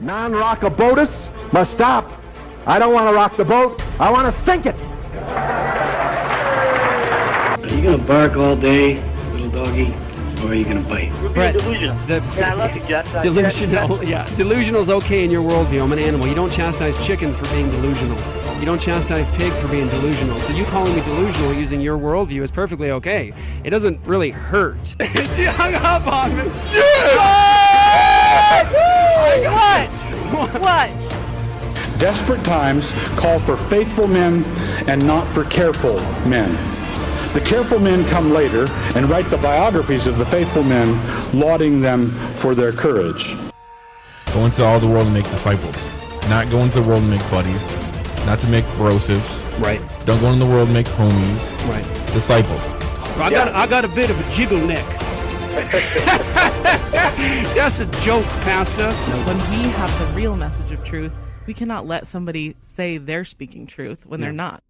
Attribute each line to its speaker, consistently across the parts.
Speaker 1: Non-rockabotus must stop. I don't want to rock the boat. I want to sink it.
Speaker 2: Are you going to bark all day, little doggy, or are you going to bite?
Speaker 3: You're being delusional. I love you, Jeff.
Speaker 4: Delusional, yeah. Delusional's okay in your worldview. I'm an animal. You don't chastise chickens for being delusional. You don't chastise pigs for being delusional. So you calling me delusional using your worldview is perfectly okay. It doesn't really hurt. She hung up on me.
Speaker 5: What?
Speaker 6: Desperate times call for faithful men and not for careful men. The careful men come later and write the biographies of the faithful men, lauding them for their courage.
Speaker 7: Go into all the world and make disciples. Not go into the world and make buddies. Not to make brosives.
Speaker 4: Right.
Speaker 7: Don't go into the world and make homies.
Speaker 4: Right.
Speaker 7: Disciples.
Speaker 4: I got a bit of a jiggle neck. That's a joke, Pastor.
Speaker 5: When we have the real message of truth, we cannot let somebody say they're speaking truth when they're not.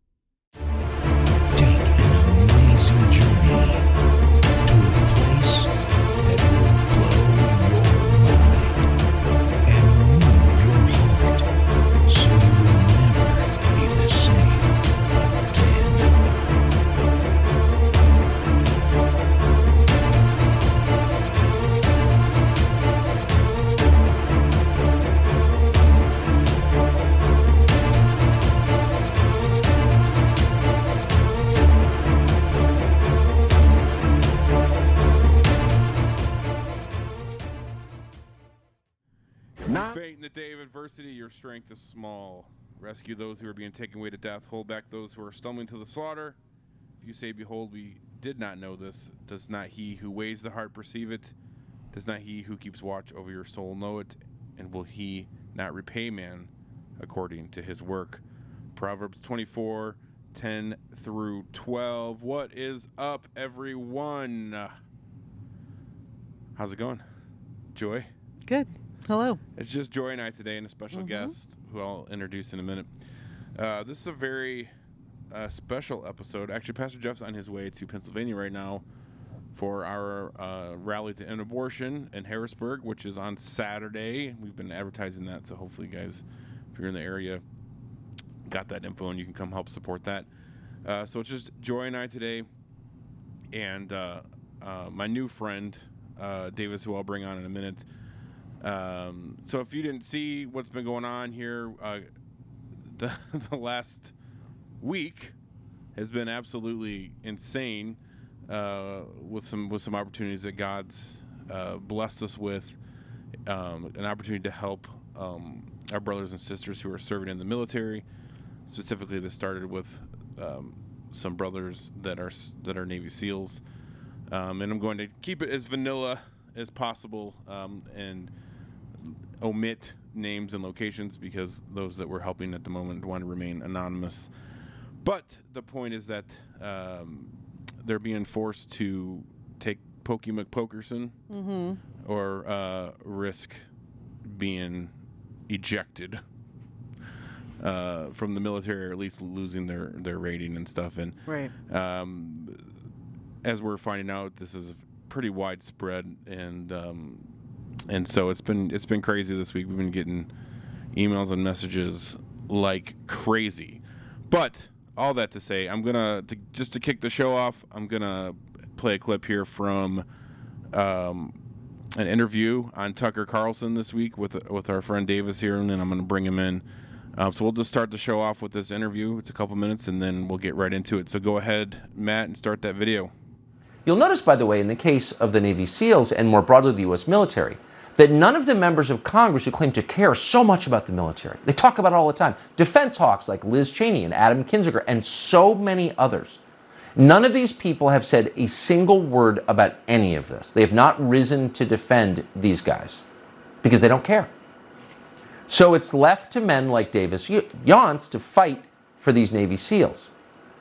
Speaker 8: Take an amazing journey to a place that will blow your mind and move your heart so you will never be the same again.
Speaker 9: Fate in the day of adversity, your strength is small. Rescue those who are being taken away to death. Hold back those who are stumbling to the slaughter. If you say, behold, we did not know this, does not he who weighs the heart perceive it? Does not he who keeps watch over your soul know it? And will he not repay man according to his work? Proverbs 24, 10 through 12. What is up, everyone? How's it going? Joy?
Speaker 5: Good. Hello.
Speaker 9: It's just Joy and I today and a special guest who I'll introduce in a minute. This is a very special episode. Actually, Pastor Jeff's on his way to Pennsylvania right now for our rally to end abortion in Harrisburg, which is on Saturday. We've been advertising that, so hopefully you guys, if you're in the area, got that info and you can come help support that. So it's just Joy and I today and my new friend, Davis, who I'll bring on in a minute. So if you didn't see what's been going on here, the last week has been absolutely insane, with some opportunities that God's blessed us with, an opportunity to help our brothers and sisters who are serving in the military. Specifically, this started with some brothers that are Navy SEALs, and I'm going to keep it as vanilla as possible, and omit names and locations because those that we're helping at the moment want to remain anonymous. But the point is that they're being forced to take Pokey McPokerson or risk being ejected from the military, or at least losing their rating and stuff. And
Speaker 5: Right.
Speaker 9: As we're finding out, this is pretty widespread, and so it's been crazy this week. We've been getting emails and messages like crazy. But all that to say, I'm gonna just to kick the show off, I'm gonna play a clip here from an interview on Tucker Carlson this week with our friend Davis here, and then I'm gonna bring him in. So we'll just start the show off with this interview. It's a couple minutes, and then we'll get right into it. So go ahead, Matt, and start that video.
Speaker 10: You'll notice, by the way, in the case of the Navy SEALs and more broadly the U.S. military, that none of the members of Congress who claim to care so much about the military, they talk about it all the time, defense hawks like Liz Cheney and Adam Kinzinger and so many others, none of these people have said a single word about any of this. They have not risen to defend these guys because they don't care. So it's left to men like Davis Yontz to fight for these Navy SEALs.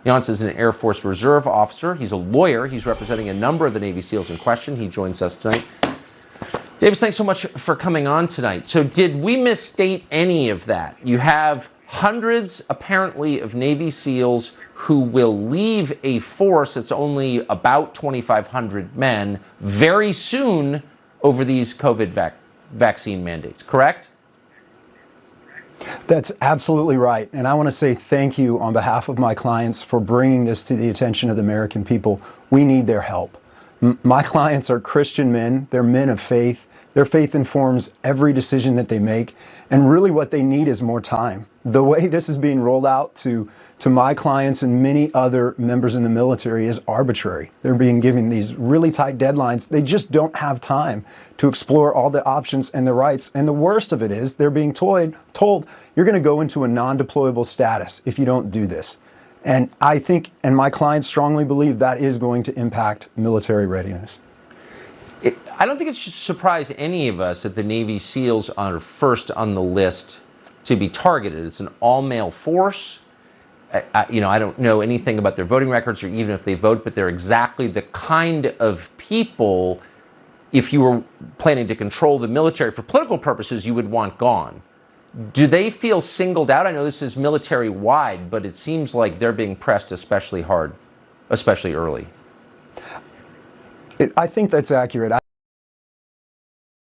Speaker 10: Yontz is an Air Force Reserve officer. He's a lawyer. He's representing a number of the Navy SEALs in question. He joins us tonight. Davis, thanks so much for coming on tonight. So did we misstate any of that? You have hundreds, apparently, of Navy SEALs who will leave a force that's only about 2,500 men very soon over these COVID vaccine mandates, correct?
Speaker 11: That's absolutely right. And I want to say thank you on behalf of my clients for bringing this to the attention of the American people. We need their help. My clients are Christian men. They're men of faith. Their faith informs every decision that they make. And really what they need is more time. The way this is being rolled out to my clients and many other members in the military is arbitrary. They're being given these really tight deadlines. They just don't have time to explore all the options and the rights. And the worst of it is they're being told you're going to go into a non-deployable status if you don't do this. And I think, and my clients strongly believe, that is going to impact military readiness.
Speaker 10: I don't think it should surprise any of us that the Navy SEALs are first on the list to be targeted. It's an all-male force. I don't know anything about their voting records or even if they vote, but they're exactly the kind of people, if you were planning to control the military for political purposes, you would want gone. Do they feel singled out? I know this is military-wide, but it seems like they're being pressed especially hard, especially early.
Speaker 11: I think that's accurate.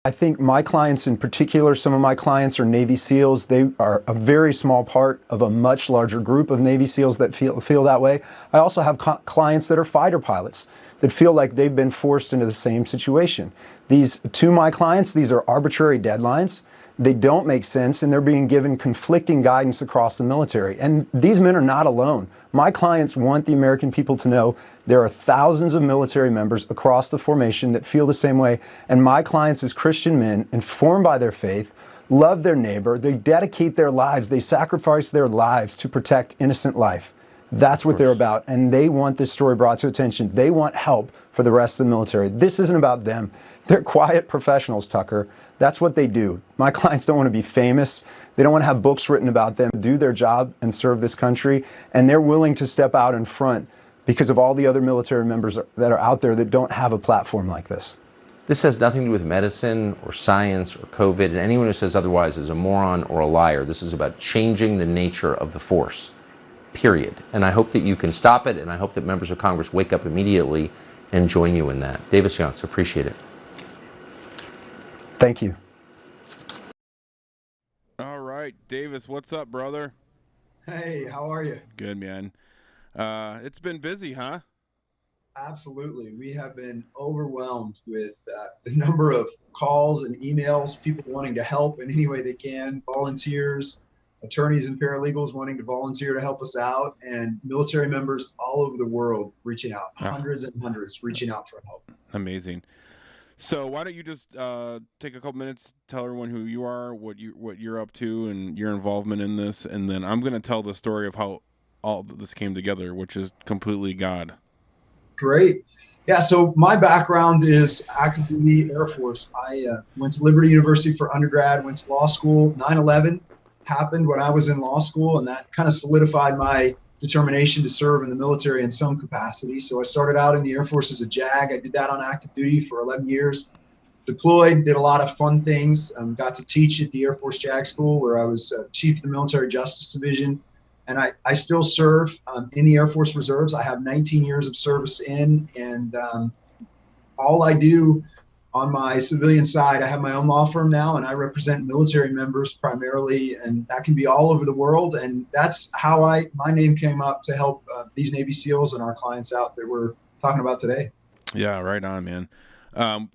Speaker 11: I think my clients in particular, some of my clients are Navy SEALs. They are a very small part of a much larger group of Navy SEALs that feel that way. I also have clients that are fighter pilots that feel like they've been forced into the same situation. To my clients, these are arbitrary deadlines. They don't make sense, and they're being given conflicting guidance across the military. And these men are not alone. My clients want the American people to know there are thousands of military members across the formation that feel the same way. And my clients, as Christian men, informed by their faith, love their neighbor, they dedicate their lives, they sacrifice their lives to protect innocent life. That's what they're about, and they want this story brought to attention. They want help for the rest of the military. This isn't about them. They're quiet professionals, Tucker. That's what they do. My clients don't want to be famous. They don't want to have books written about them. Do their job and serve this country, and they're willing to step out in front because of all the other military members that are out there that don't have a platform like this.
Speaker 10: This has nothing to do with medicine or science or COVID, and anyone who says otherwise is a moron or a liar. This is about changing the nature of the force. Period. And I hope that you can stop it, and I hope that members of Congress wake up immediately and join you in that. Davis Younts, appreciate it.
Speaker 11: Thank you.
Speaker 9: All right, Davis, what's up, brother?
Speaker 12: Hey, how are you?
Speaker 9: Good, man. It's been busy, huh?
Speaker 12: Absolutely. We have been overwhelmed with the number of calls and emails, people wanting to help in any way they can, volunteers, attorneys and paralegals wanting to volunteer to help us out, and military members all over the world reaching out, hundreds and hundreds reaching out for help.
Speaker 9: Amazing. So why don't you just take a couple minutes, tell everyone who you are, what you're up to, and your involvement in this, and then I'm going to tell the story of how all this came together, which is completely God.
Speaker 12: Great. Yeah, so my background is active duty Air Force. I went to Liberty University for undergrad, went to law school. 9/11 happened when I was in law school, and that kind of solidified my determination to serve in the military in some capacity. So I started out in the Air Force as a JAG. I did that on active duty for 11 years. Deployed, did a lot of fun things. Got to teach at the Air Force JAG School, where I was chief of the Military Justice Division. And I still serve in the Air Force Reserves. I have 19 years of service in, and all I do on my civilian side, I have my own law firm now, and I represent military members primarily, and that can be all over the world. And that's how my name came up to help these Navy SEALs and our clients out that we're talking about today.
Speaker 9: Yeah, right on, man. I've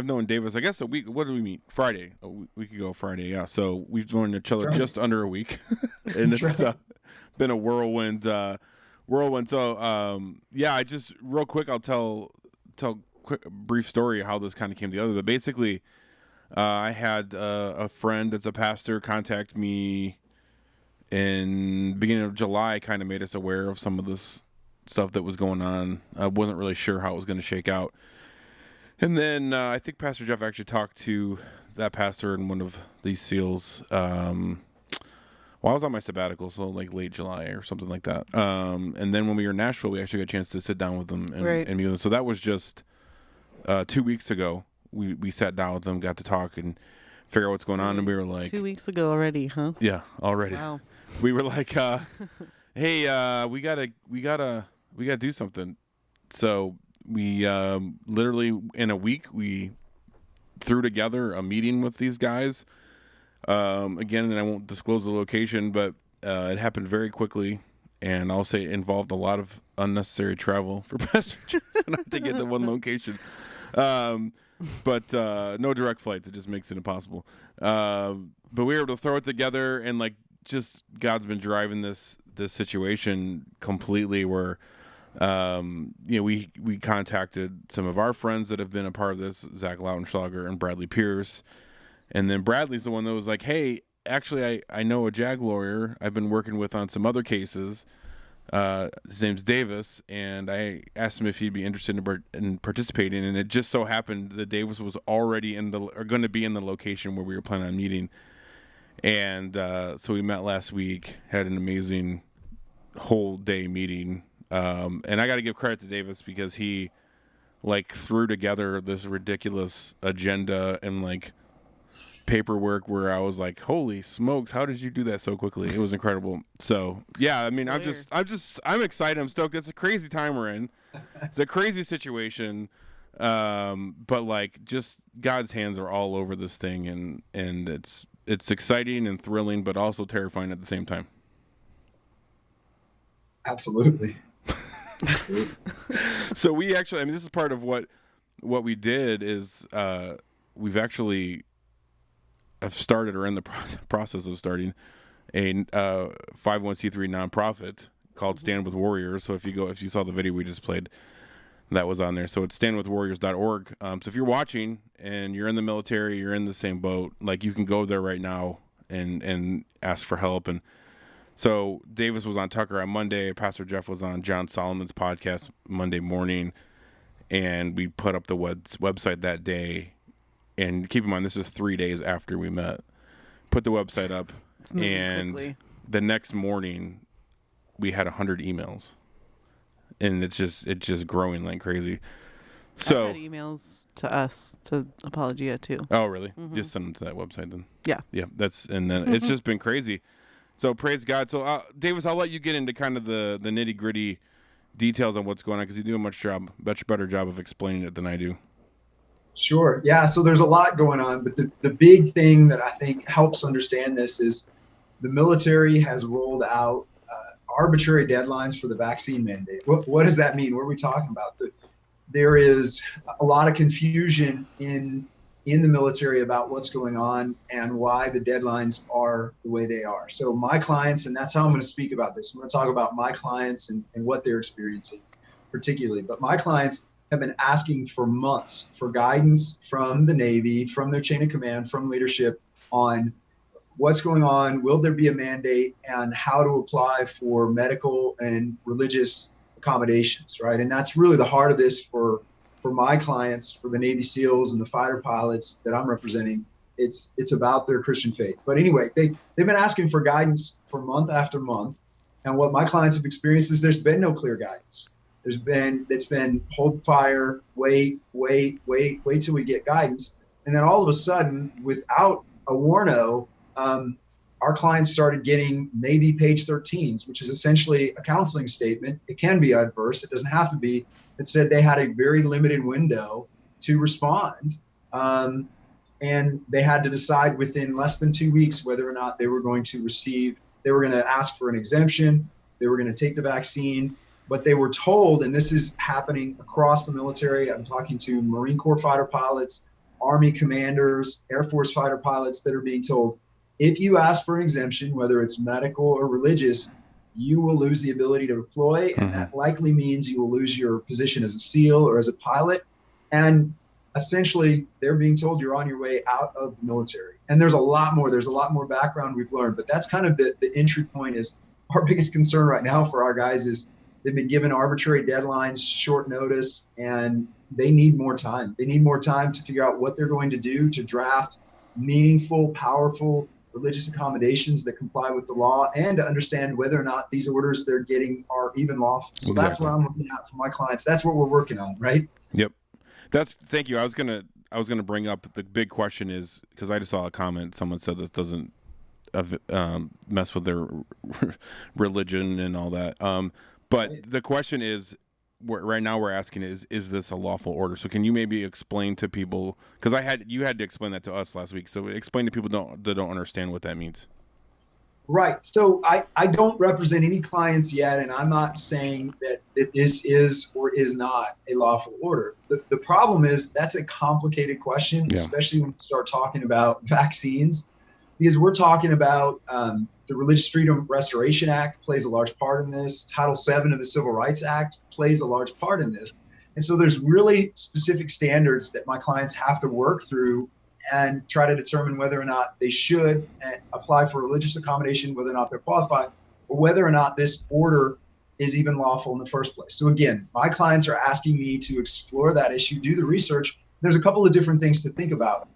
Speaker 9: known Davis, I guess, a week. What did we meet? Friday. A week ago Friday, yeah. So we've known each other just under a week. And it's been a whirlwind. So, I just, real quick, I'll tell quick brief story of how this kind of came together. But basically, I had a friend that's a pastor contact me in beginning of July, kind of made us aware of some of this stuff that was going on. I wasn't really sure how it was going to shake out. And then I think Pastor Jeff actually talked to that pastor and one of these SEALs while I was on my sabbatical, so like late July or something like that. And then when we were in Nashville, we actually got a chance to sit down with them and meet with them. So that was just 2 weeks ago. We sat down with them, got to talk and figure out what's going on, and we were like
Speaker 5: 2 weeks ago already, huh?
Speaker 9: Yeah, already.
Speaker 5: Wow.
Speaker 9: We were like, hey, we gotta do something. So we literally in a week we threw together a meeting with these guys. Again, and I won't disclose the location, but it happened very quickly, and I'll say it involved a lot of unnecessary travel for Pastor Jeff and I to get to one location. But no direct flights. It just makes it impossible. But we were able to throw it together, and like just God's been driving this situation completely. Where we contacted some of our friends that have been a part of this, Zach Lautenschlager and Bradley Pierce, and then Bradley's the one that was like, "Hey, actually, I know a JAG lawyer I've been working with on some other cases. His name's Davis," and I asked him if he'd be interested in participating, and it just so happened that Davis was already going to be in the location where we were planning on meeting, and so we met last week, had an amazing whole day meeting, and I got to give credit to Davis because he like threw together this ridiculous agenda and like paperwork where I was like, holy smokes, how did you do that so quickly? It was incredible. So yeah, I mean, I'm excited. I'm stoked. It's a crazy time we're in. It's a crazy situation. But like just God's hands are all over this thing, and it's exciting and thrilling, but also terrifying at the same time.
Speaker 12: Absolutely.
Speaker 9: So we actually, I mean, this is part of what we did is we've actually have started or in the process of starting a 501c3 nonprofit called Stand With Warriors. So if you saw the video we just played, that was on there. So it's standwithwarriors.org. So if you're watching and you're in the military, you're in the same boat, like you can go there right now and ask for help. And so Davis was on Tucker on Monday. Pastor Jeff was on John Solomon's podcast Monday morning, and we put up the website that day. And keep in mind, this is 3 days after we met. Put the website up, and quickly. The next morning, we had 100 emails, and it's just growing like crazy. So
Speaker 5: I had emails to us to Apologia too.
Speaker 9: Oh, really?
Speaker 5: Mm-hmm.
Speaker 9: Just send them to that website then.
Speaker 5: Yeah.
Speaker 9: And then it's just been crazy. So praise God. So Davis, I'll let you get into kind of the nitty gritty details on what's going on because you do a much better job of explaining it than I do.
Speaker 12: Sure. Yeah. So there's a lot going on, but the big thing that I think helps understand this is the military has rolled out arbitrary deadlines for the vaccine mandate. What does that mean? What are we talking about? There is a lot of confusion in the military about what's going on and why the deadlines are the way they are. So my clients, and that's how I'm going to speak about this. I'm going to talk about my clients and what they're experiencing particularly. But my clients have been asking for months for guidance from the Navy, from their chain of command, from leadership on what's going on, will there be a mandate, and how to apply for medical and religious accommodations, right? And that's really the heart of this for my clients, for the Navy SEALs and the fighter pilots that I'm representing. It's about their Christian faith. But anyway, they've been asking for guidance for month after month. And what my clients have experienced is there's been no clear guidance. It's been hold fire, wait till we get guidance. And then all of a sudden, without a warno, our clients started getting Navy page 13s, which is essentially a counseling statement. It can be adverse. It doesn't have to be. It said they had a very limited window to respond. And they had to decide within less than 2 weeks whether or not they were going to ask for an exemption, they were going to take the vaccine. But they were told, and this is happening across the military, I'm talking to Marine Corps fighter pilots, Army commanders, Air Force fighter pilots that are being told, if you ask for an exemption, whether it's medical or religious, you will lose the ability to deploy, and that likely means you will lose your position as a SEAL or as a pilot. And essentially, they're being told you're on your way out of the military. And there's a lot more background we've learned, but that's kind of the entry point. Is our biggest concern right now for our guys is they've been given arbitrary deadlines, short notice, and they need more time. They need more time to figure out what they're going to do to draft meaningful, powerful religious accommodations that comply with the law, and to understand whether or not these orders they're getting are even lawful. So That's what I'm looking at for my clients. That's what we're working on, right?
Speaker 9: Yep. Thank you. I was gonna bring up the big question is, because I just saw a comment. Someone said this doesn't mess with their religion and all that. But the question is, right now we're asking is this a lawful order? So can you maybe explain to people, because you had to explain that to us last week. So explain to people that don't understand what that means.
Speaker 12: Right. So I don't represent any clients yet, and I'm not saying that this is or is not a lawful order. The problem is that's a complicated question, especially when we start talking about vaccines, because we're talking about the Religious Freedom Restoration Act plays a large part in this. Title VII of the Civil Rights Act plays a large part in this. And so there's really specific standards that my clients have to work through and try to determine whether or not they should apply for religious accommodation, whether or not they're qualified, or whether or not this order is even lawful in the first place. So again, my clients are asking me to explore that issue, do the research. There's a couple of different things to think about.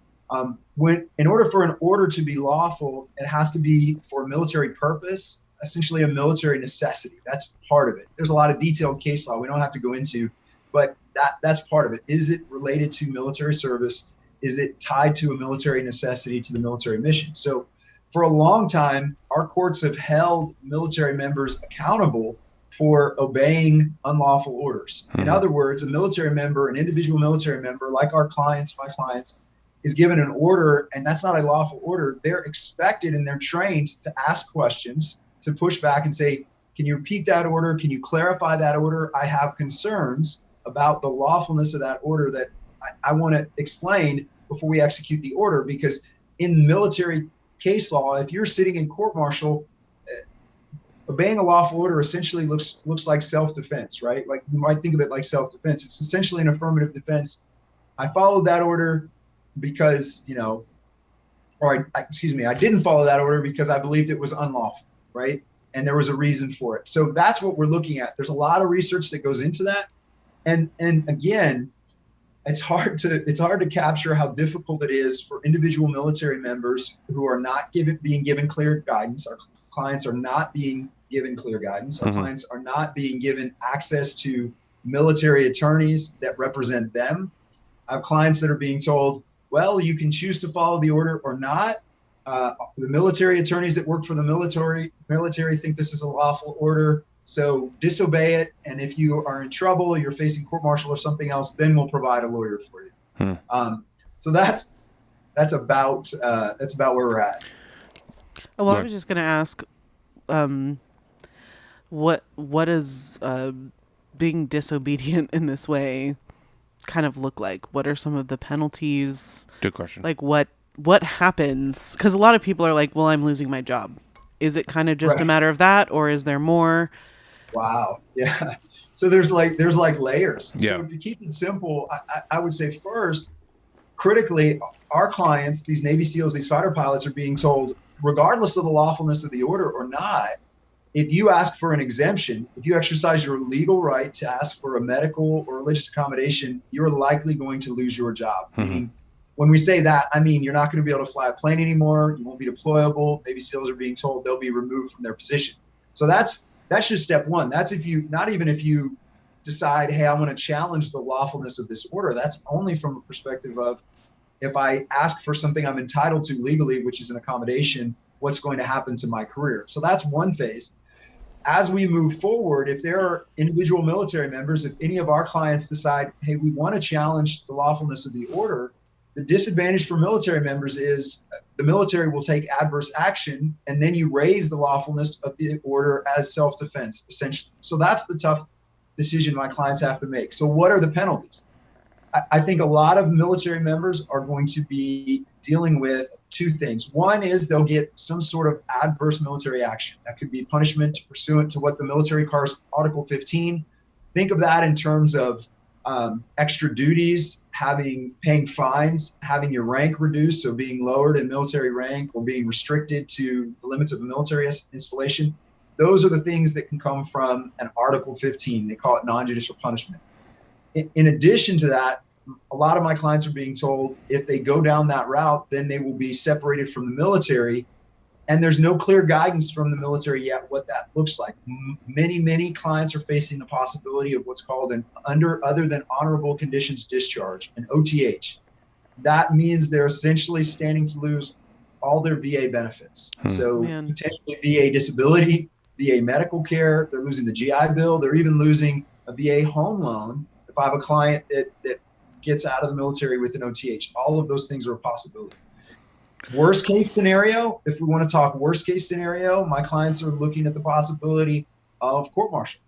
Speaker 12: In order for an order to be lawful, it has to be for a military purpose, essentially a military necessity. That's part of it. There's a lot of detailed case law we don't have to go into, but that's part of it. Is it related to military service? Is it tied to a military necessity, to the military mission? So for a long time, our courts have held military members accountable for obeying unlawful orders. In other words, a military member, an individual military member, like my clients, is given an order, and that's not a lawful order. They're expected and they're trained to ask questions, to push back and say, can you repeat that order? Can you clarify that order? I have concerns about the lawfulness of that order that I want to explain before we execute the order, because in military case law, if you're sitting in court-martial, obeying a lawful order essentially looks like self-defense, right? Like you might think of it like self-defense. It's essentially an affirmative defense. I followed that order because, I didn't follow that order because I believed it was unlawful, right? And there was a reason for it. So that's what we're looking at. There's a lot of research that goes into that. And again, it's hard to capture how difficult it is for individual military members who are not being given clear guidance. Our clients are not being given clear guidance. Our clients are not being given access to military attorneys that represent them. I have clients that are being told, well, you can choose to follow the order or not. The military attorneys that work for the military think this is a lawful order. So disobey it, and if you are in trouble, you're facing court-martial or something else, then we'll provide a lawyer for you. So that's about where we're at.
Speaker 5: Well, I was just going to ask, what is being disobedient in this way kind of look like? What are some of the penalties?
Speaker 9: Good question.
Speaker 5: Like what happens? Because a lot of people are like, well, I'm losing my job. Is it kind of just a matter of that, or is there more?
Speaker 12: Wow. Yeah. So there's layers.
Speaker 9: Yeah.
Speaker 12: So to keep it simple, I would say first, critically, our clients, these Navy SEALs, these fighter pilots are being told, regardless of the lawfulness of the order or not, if you ask for an exemption, if you exercise your legal right to ask for a medical or religious accommodation, you're likely going to lose your job. Meaning, when we say that, I mean, you're not going to be able to fly a plane anymore. You won't be deployable. Navy SEALs are being told they'll be removed from their position. So that's just step one. That's if you decide, hey, I want to challenge the lawfulness of this order. That's only from a perspective of, if I ask for something I'm entitled to legally, which is an accommodation, what's going to happen to my career? So that's one phase. As we move forward, if there are individual military members, if any of our clients decide, hey, we want to challenge the lawfulness of the order, the disadvantage for military members is the military will take adverse action, and then you raise the lawfulness of the order as self-defense, essentially. So that's the tough decision my clients have to make. So what are the penalties? I think a lot of military members are going to be dealing with two things. One is they'll get some sort of adverse military action. That could be punishment pursuant to what the military calls Article 15. Think of that in terms of extra duties, paying fines, having your rank reduced, so being lowered in military rank or being restricted to the limits of a military installation. Those are the things that can come from an Article 15. They call it non-judicial punishment. In addition to that, a lot of my clients are being told if they go down that route, then they will be separated from the military. And there's no clear guidance from the military yet what that looks like. Many clients are facing the possibility of what's called an other than honorable conditions discharge, an OTH. That means they're essentially standing to lose all their VA benefits. So potentially VA disability, VA medical care, they're losing the GI Bill, they're even losing a VA home loan, if I have a client that gets out of the military with an OTH, all of those things are a possibility. Worst case scenario, if we want to talk worst case scenario, my clients are looking at the possibility of court-martial.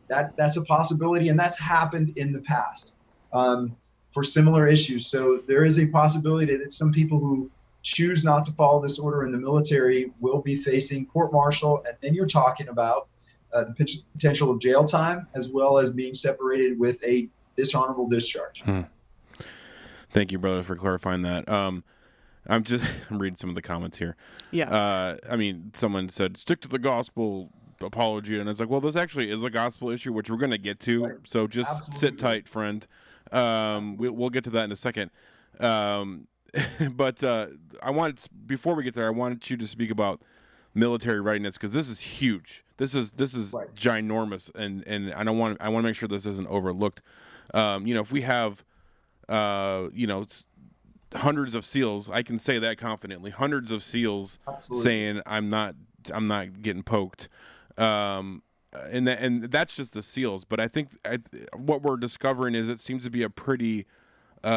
Speaker 12: That's a possibility, and that's happened in the past for similar issues. So there is a possibility that some people who choose not to follow this order in the military will be facing court-martial, and then you're talking about the potential of jail time as well as being separated with a dishonorable discharge.
Speaker 9: Thank you, brother, for clarifying that. I'm reading some of the comments here.
Speaker 5: Yeah.
Speaker 9: I mean, someone said, stick to the gospel, Apologia. And it's like, well, this actually is a gospel issue, which we're going to get to. Right. So just sit tight, friend. We'll get to that in a second. But before we get there, I wanted you to speak about military readiness, because this is huge. This is right. Ginormous. And I want to make sure this isn't overlooked. If we have, hundreds of SEALs, I can say that confidently, hundreds of SEALs Absolutely. Saying I'm not getting poked. And that's just the SEALs. But I think what we're discovering is it seems to be a pretty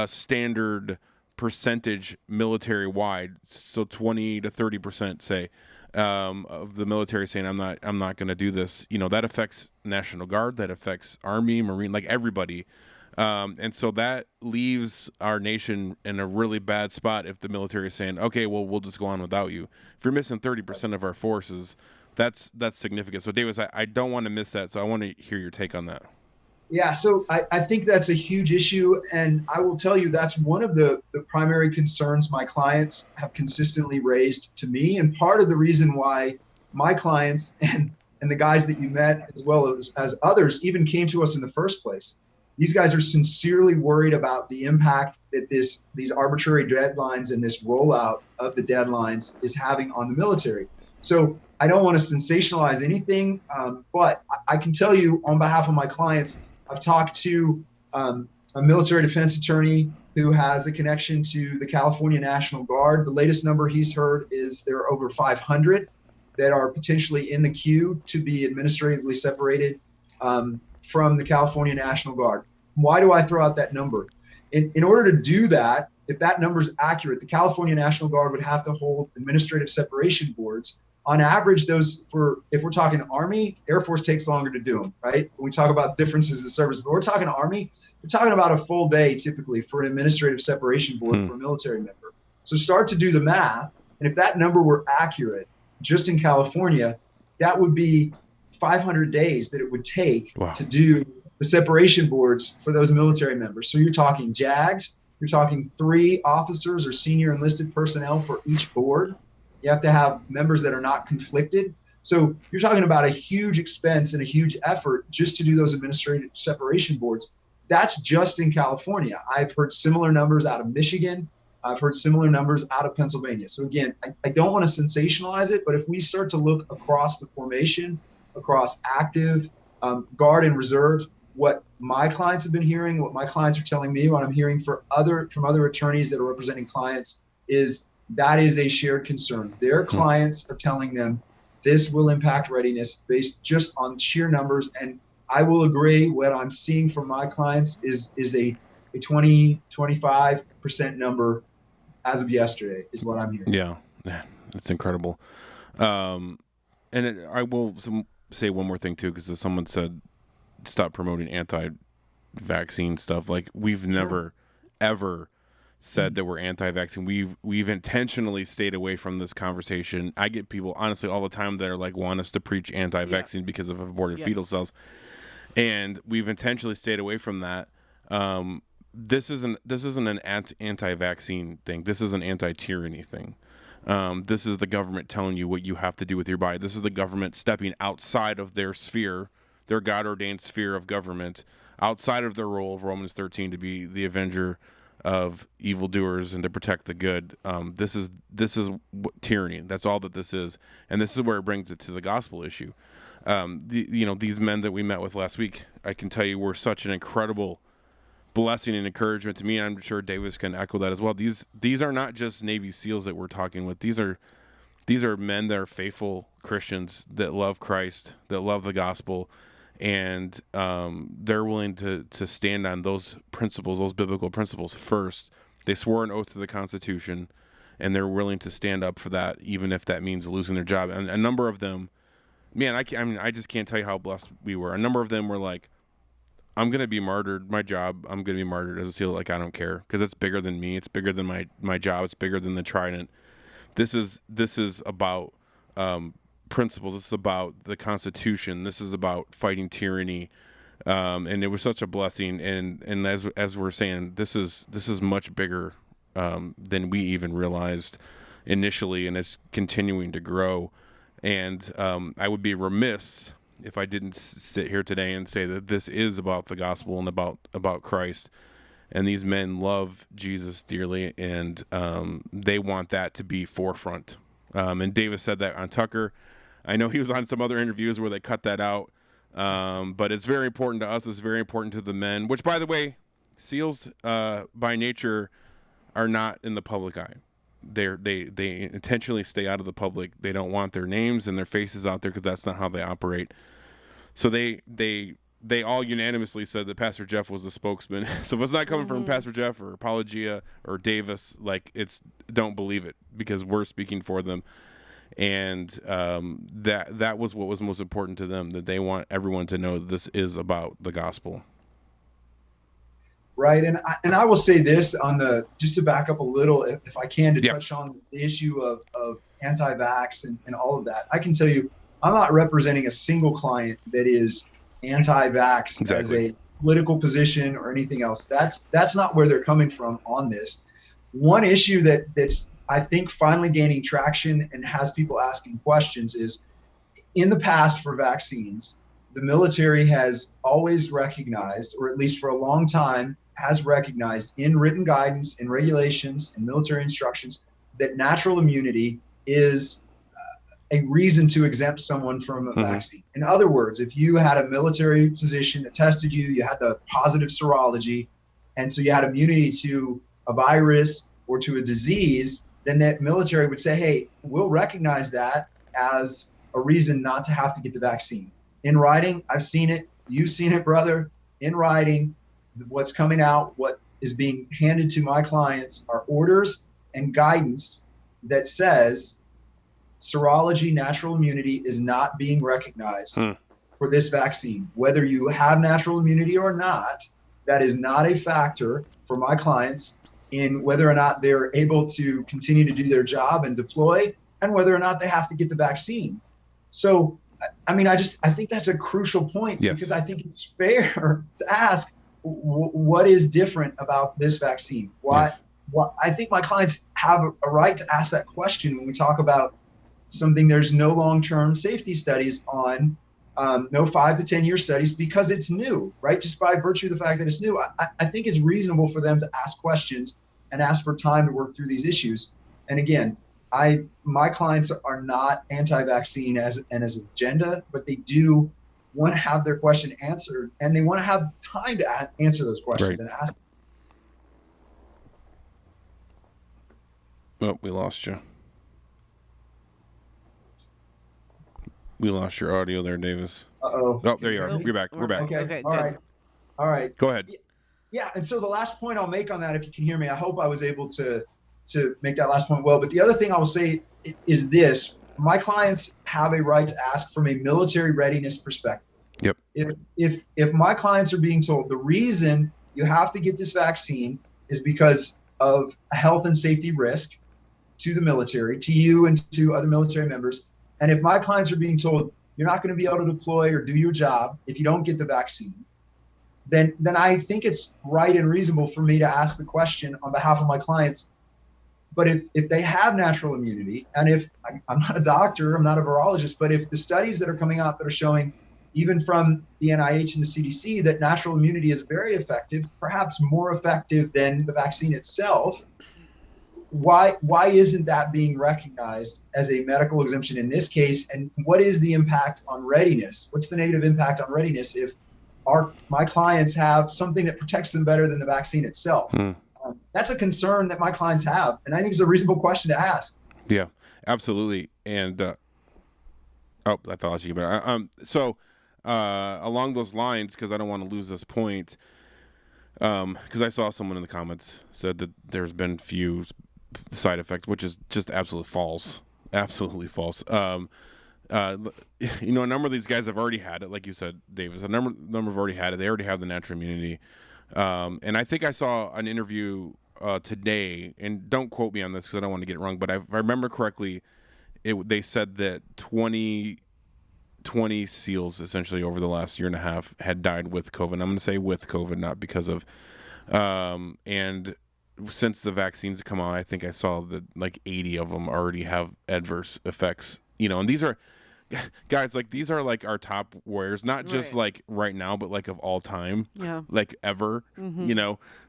Speaker 9: standard percentage military wide. So 20 to 30%, say, of the military saying I'm not going to do this. That affects National Guard, that affects Army, Marine, like everybody. And so that leaves our nation in a really bad spot if the military is saying, okay, well, we'll just go on without you. If you're missing 30% of our forces, that's significant. So, Davis, I don't want to miss that. So I want to hear your take on that.
Speaker 12: Yeah, so I think that's a huge issue. And I will tell you that's one of the primary concerns my clients have consistently raised to me. And part of the reason why my clients and the guys that you met, as well as others, even came to us in the first place. These guys are sincerely worried about the impact that these arbitrary deadlines and this rollout of the deadlines is having on the military. So I don't want to sensationalize anything, but I can tell you on behalf of my clients, I've talked to a military defense attorney who has a connection to the California National Guard. The latest number he's heard is there are over 500 that are potentially in the queue to be administratively separated from the California National Guard. Why do I throw out that number? In order to do that, if that number is accurate, the California National Guard would have to hold administrative separation boards. On average, if we're talking Army, Air Force takes longer to do them, right? When we talk about differences in service, but we're talking Army, we're talking about a full day typically for an administrative separation board for a military member. So start to do the math. And if that number were accurate, just in California, that would be 500 days that it would take to do the separation boards for those military members. So you're talking JAGs, you're talking 3 officers or senior enlisted personnel for each board. You have to have members that are not conflicted. So you're talking about a huge expense and a huge effort just to do those administrative separation boards. That's just in California. I've heard similar numbers out of Michigan. I've heard similar numbers out of Pennsylvania. So again, I don't want to sensationalize it, but if we start to look across the formation, across active, Guard and Reserve, what my clients have been hearing, what my clients are telling me, what I'm hearing from other attorneys that are representing clients is that is a shared concern. Their clients are telling them this will impact readiness based just on sheer numbers. And I will agree, what I'm seeing from my clients is a 20-25% number as of yesterday is what I'm hearing.
Speaker 9: Yeah, it's incredible. I will say one more thing too, because someone said stop promoting anti-vaccine stuff. Like, we've never ever said that we're anti-vaccine. We've intentionally stayed away from this conversation. I get people honestly all the time that are like, want us to preach anti-vaccine because of aborted fetal cells, and we've intentionally stayed away from that. This isn't an anti-vaccine thing. This is an anti-tyranny thing. This is the government telling you what you have to do with your body. This is the government stepping outside of their sphere, their God-ordained sphere of government, outside of their role of Romans 13 to be the avenger of evildoers and to protect the good. This is tyranny. That's all that this is, and this is where it brings it to the gospel issue. These men that we met with last week, I can tell you, were such an incredible blessing and encouragement to me. And I'm sure Davis can echo that as well. These are not just Navy SEALs that we're talking with. These are men that are faithful Christians that love Christ, that love the gospel, and they're willing to stand on those principles, those biblical principles first. They swore an oath to the Constitution, and they're willing to stand up for that, even if that means losing their job. And a number of them, man, I just can't tell you how blessed we were. A number of them were like, I'm going to be martyred. My job, I'm going to be martyred as a SEAL. Like, I don't care, because it's bigger than me. It's bigger than my job. It's bigger than the Trident. This is about principles. This is about the Constitution. This is about fighting tyranny. And it was such a blessing. And as we're saying, this is much bigger than we even realized initially, and it's continuing to grow. And I would be remiss if I didn't sit here today and say that this is about the gospel and about Christ. And these men love Jesus dearly, and they want that to be forefront. And Davis said that on Tucker. I know he was on some other interviews where they cut that out. But it's very important to us. It's very important to the men, which, by the way, SEALs by nature are not in the public eye. They intentionally stay out of the public. They don't want their names and their faces out there, because that's not how they operate. So they all unanimously said that Pastor Jeff was the spokesman. So if it's not coming from Pastor Jeff or Apologia or Davis, like, don't believe it, because we're speaking for them. And that was what was most important to them, that they want everyone to know that this is about the gospel.
Speaker 12: Right. And I will say this just to back up a little, if I can, to touch on the issue of anti-vax and all of that. I can tell you, I'm not representing a single client that is anti-vax as a political position or anything else. That's not where they're coming from on this. One issue that's I think finally gaining traction and has people asking questions is, in the past for vaccines, the military has always recognized, or at least for a long time has recognized in written guidance, in regulations, and military instructions, that natural immunity is a reason to exempt someone from a vaccine. In other words, if you had a military physician that tested you, you had the positive serology, and so you had immunity to a virus or to a disease, then that military would say, hey, we'll recognize that as a reason not to have to get the vaccine. In writing, I've seen it. You've seen it, brother. In writing, what's coming out, what is being handed to my clients are orders and guidance that says serology, natural immunity is not being recognized for this vaccine. Whether you have natural immunity or not, that is not a factor for my clients in whether or not they're able to continue to do their job and deploy, and whether or not they have to get the vaccine. So, I mean, I think that's a crucial point, because I think it's fair to ask, what is different about this vaccine? Why I think my clients have a right to ask that question when we talk about something there's no long-term safety studies on, no 5 to 10 year studies, because it's new, right? Just by virtue of the fact that it's new, I think it's reasonable for them to ask questions and ask for time to work through these issues. And again, my clients are not anti-vaccine as an agenda, but they do want to have their question answered, and they want to have time to answer those questions and ask.
Speaker 9: Oh, we lost you. We lost your audio there, Davis.
Speaker 12: Uh-oh.
Speaker 9: Oh, there you are. You're back. We're back.
Speaker 12: Okay. All right.
Speaker 9: Go ahead.
Speaker 12: Yeah. And so the last point I'll make on that, if you can hear me, I hope I was able to make that last point well. But the other thing I will say is this: my clients have a right to ask from a military readiness perspective.
Speaker 9: Yep.
Speaker 12: If my clients are being told the reason you have to get this vaccine is because of a health and safety risk to the military, to you and to other military members, and if my clients are being told you're not going to be able to deploy or do your job if you don't get the vaccine, then I think it's right and reasonable for me to ask the question on behalf of my clients. But if they have natural immunity, and if I'm not a doctor, I'm not a virologist, but if the studies that are coming out that are showing, even from the NIH and the CDC, that natural immunity is very effective, perhaps more effective than the vaccine itself, why isn't that being recognized as a medical exemption in this case? And what is the impact on readiness? What's the negative impact on readiness if my clients have something that protects them better than the vaccine itself? That's a concern that my clients have, and I think it's a reasonable question to ask.
Speaker 9: Yeah, absolutely. And I thought I should get better. So along those lines, because I don't want to lose this point, because I saw someone in the comments said that there's been few side effects, which is just absolutely false. Absolutely false. A number of these guys have already had it, like you said, Davis. A number have already had it. They already have the natural immunity. And I think I saw an interview today, and don't quote me on this because I don't want to get it wrong, but if I remember correctly, they said that 20 SEALs essentially over the last year and a half had died with COVID. I'm going to say with COVID, not because of. And since the vaccines come out, I think I saw that like 80 of them already have adverse effects. And these are guys, like these are like our top warriors, not just like right now, but like of all time, like ever.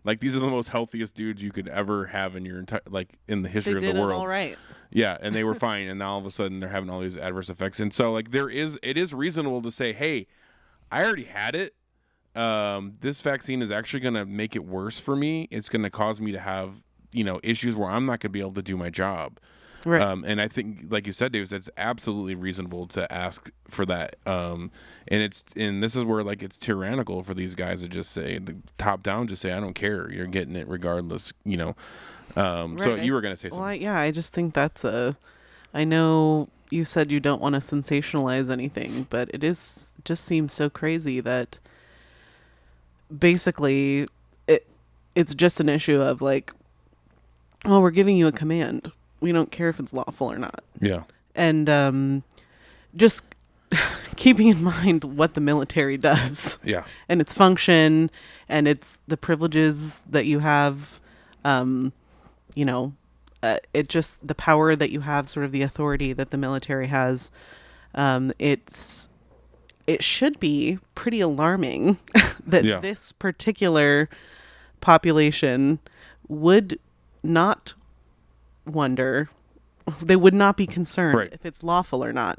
Speaker 9: Like these are the most healthiest dudes you could ever have in your entire, like in the history of the world.
Speaker 5: All right.
Speaker 9: Yeah, and they were fine, and now all of a sudden they're having all these adverse effects. And so like it is reasonable to say, hey, I already had it. This vaccine is actually going to make it worse for me. It's going to cause me to have, issues where I'm not going to be able to do my job.
Speaker 5: Right.
Speaker 9: And I think, like you said, Davis, it's absolutely reasonable to ask for that. And this is where like it's tyrannical for these guys to just say, the top down, just say, I don't care. You're getting it regardless. So you were going to say something.
Speaker 5: Well, I just think that's I know you said you don't want to sensationalize anything, but just seems so crazy that basically it's just an issue of like, well, we're giving you a command. We don't care if it's lawful or not.
Speaker 9: Yeah.
Speaker 5: And just keeping in mind what the military does.
Speaker 9: Yeah.
Speaker 5: And its function and its the privileges that you have, it just the power that you have, sort of the authority that the military has. It should be pretty alarming that this particular population would not wonder, they would not be concerned if it's lawful or not.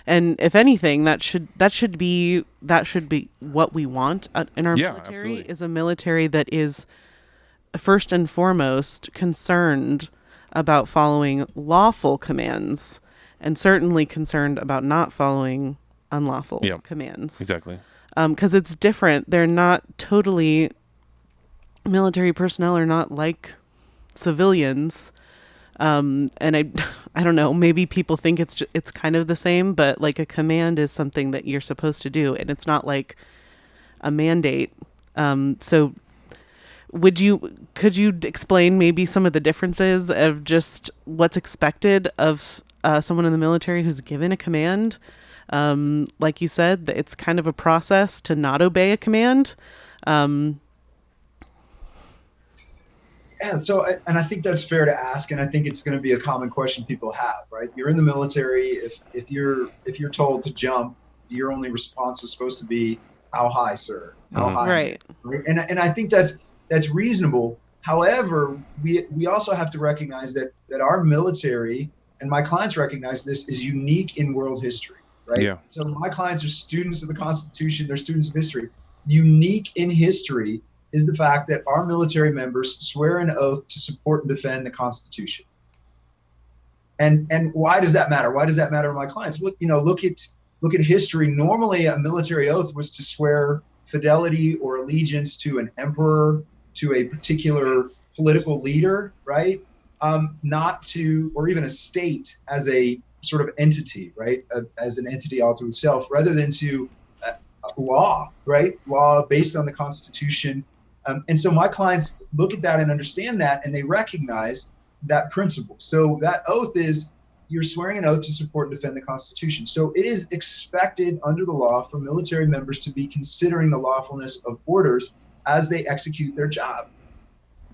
Speaker 5: And if anything, that should be what we want in our military.
Speaker 9: Absolutely.
Speaker 5: Is a military that is first and foremost concerned about following lawful commands, and certainly concerned about not following unlawful commands.
Speaker 9: Exactly.
Speaker 5: Because it's different. They're not totally, military personnel are not like civilians. And I don't know, maybe people think it's kind of the same, but like a command is something that you're supposed to do, and it's not like a mandate. So could you explain maybe some of the differences of just what's expected of someone in the military who's given a command? Like you said, it's kind of a process to not obey a command.
Speaker 12: Yeah, so, and I think that's fair to ask, and I think it's going to be a common question people have, right? You're in the military. If you're told to jump, your only response is supposed to be, "How high, sir? How high?" Right? And I think that's reasonable. However, we also have to recognize that our military, and my clients recognize this, is unique in world history, right?
Speaker 9: Yeah.
Speaker 12: So my clients are students of the Constitution. They're students of history. Unique in history is the fact that our military members swear an oath to support and defend the Constitution. And why does that matter? Why does that matter to my clients? Look at history. Normally, a military oath was to swear fidelity or allegiance to an emperor, to a particular political leader, right? Not to, or even a state as a sort of entity, right? As an entity all to itself, rather than to law, right? Law based on the Constitution. And so my clients look at that and understand that, and they recognize that principle. So that oath is, you're swearing an oath to support and defend the Constitution. So it is expected under the law for military members to be considering the lawfulness of orders as they execute their job.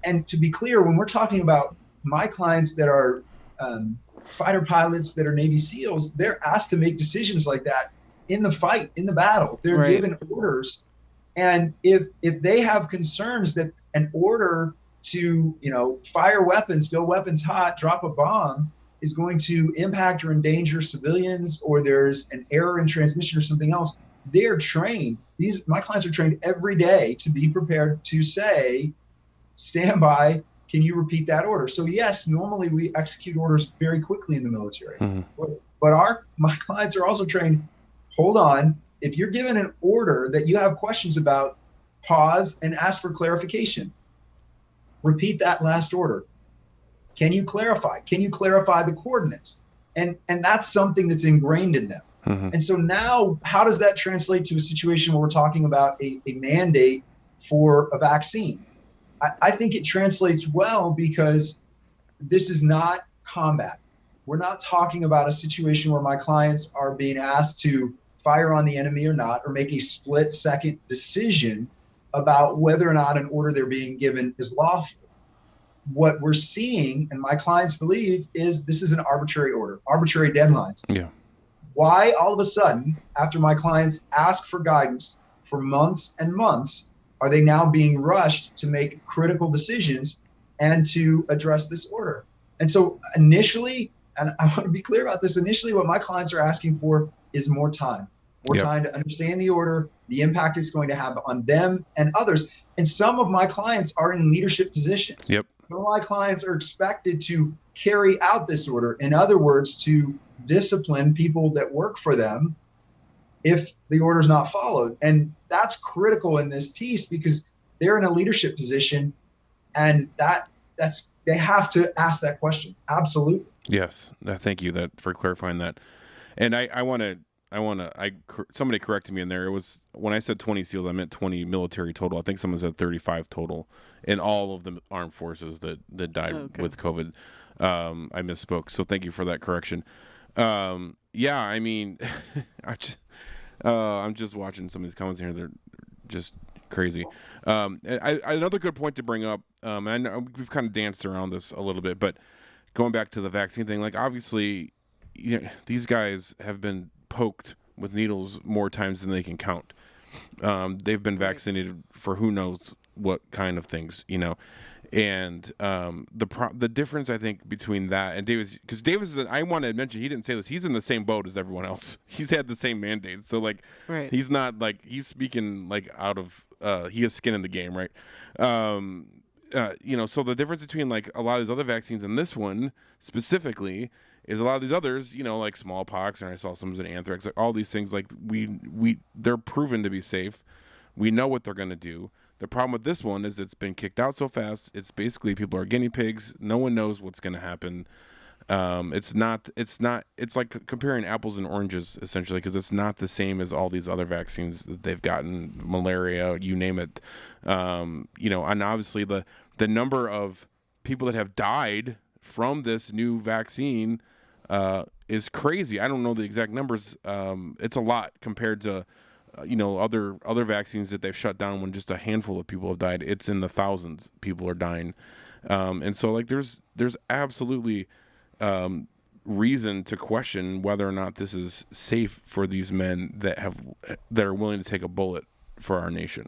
Speaker 12: And to be clear, when we're talking about my clients that are fighter pilots, that are Navy SEALs, they're asked to make decisions like that in the fight, in the battle. They're given orders. And if they have concerns that an order to, fire weapons, go weapons hot, drop a bomb is going to impact or endanger civilians, or there's an error in transmission or something else, they're trained. My clients are trained every day to be prepared to say, stand by, can you repeat that order? So yes, normally we execute orders very quickly in the military. Mm-hmm. But my clients are also trained, hold on, if you're given an order that you have questions about, pause and ask for clarification. Repeat that last order. Can you clarify? Can you clarify the coordinates? And that's something that's ingrained in them. And so now, how does that translate to a situation where we're talking about a mandate for a vaccine? I think it translates well because this is not combat. We're not talking about a situation where my clients are being asked to fire on the enemy or not, or make a split-second decision about whether or not an order they're being given is lawful. What we're seeing, and my clients believe, is this is an arbitrary order, arbitrary deadlines.
Speaker 9: Yeah.
Speaker 12: Why all of a sudden, after my clients ask for guidance for months and months, are they now being rushed to make critical decisions and to address this order? And so initially, and I want to be clear about this, initially what my clients are asking for is more time. More time to understand the order, the impact it's going to have on them and others. And some of my clients are in leadership positions. Some of my clients are expected to carry out this order. In other words, to discipline people that work for them if the order is not followed. And that's critical in this piece because they're in a leadership position, and that's they have to ask that question. Absolutely.
Speaker 9: Yes. Thank you for clarifying that. And somebody corrected me in there. It was, when I said 20 SEALs, I meant 20 military total. I think someone said 35 total in all of the armed forces that died with COVID. I misspoke. So thank you for that correction. Yeah, I mean, I'm just watching some of these comments here. They're just crazy. Another good point to bring up, and I know we've kind of danced around this a little bit, but going back to the vaccine thing, like obviously, these guys have been poked with needles more times than they can count. They've been vaccinated for who knows what kind of things, and the difference I think between that and Davis, because Davis I want to mention, he didn't say this, he's in the same boat as everyone else. He's had the same mandates, so like he's not like, he's speaking like out of he has skin in the game, right? So the difference between like a lot of these other vaccines and this one specifically is a lot of these others, like smallpox, and I saw some of the anthrax, like all these things, like they're proven to be safe. We know what they're going to do. The problem with this one is it's been kicked out so fast. It's basically people are guinea pigs. No one knows what's going to happen. It's like comparing apples and oranges essentially, because it's not the same as all these other vaccines that they've gotten, malaria, you name it. And obviously the number of people that have died from this new vaccine is crazy. I don't know the exact numbers. It's a lot compared to other vaccines that they've shut down when just a handful of people have died. It's in the thousands people are dying. And so like there's absolutely reason to question whether or not this is safe for these men that are willing to take a bullet for our nation.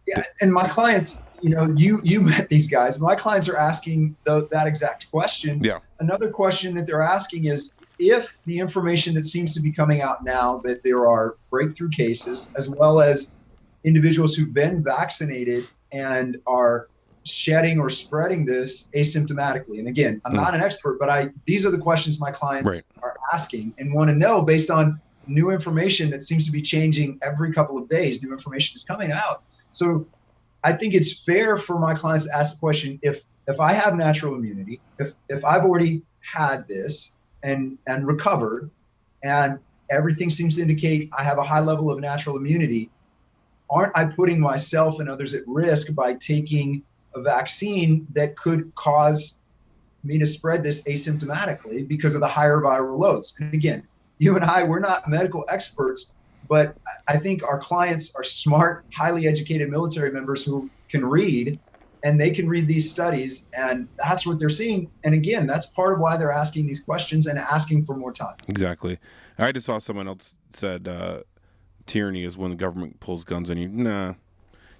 Speaker 12: Yeah, and my clients, you met these guys. My clients are asking that exact question.
Speaker 9: Yeah.
Speaker 12: Another question that they're asking is, if the information that seems to be coming out now that there are breakthrough cases, as well as individuals who've been vaccinated and are shedding or spreading this asymptomatically. And again, I'm not an expert, but these are the questions my clients are asking and want to know based on new information that seems to be changing every couple of days. New information is coming out. So I think it's fair for my clients to ask the question, if I have natural immunity, if I've already had this and recovered, and everything seems to indicate I have a high level of natural immunity, aren't I putting myself and others at risk by taking a vaccine that could cause me to spread this asymptomatically because of the higher viral loads? And again, you and I, we're not medical experts, but I think our clients are smart, highly educated military members who can read, and they can read these studies, and that's what they're seeing. And again, that's part of why they're asking these questions and asking for more time.
Speaker 9: Exactly. I just saw someone else said tyranny is when the government pulls guns on you. Nah.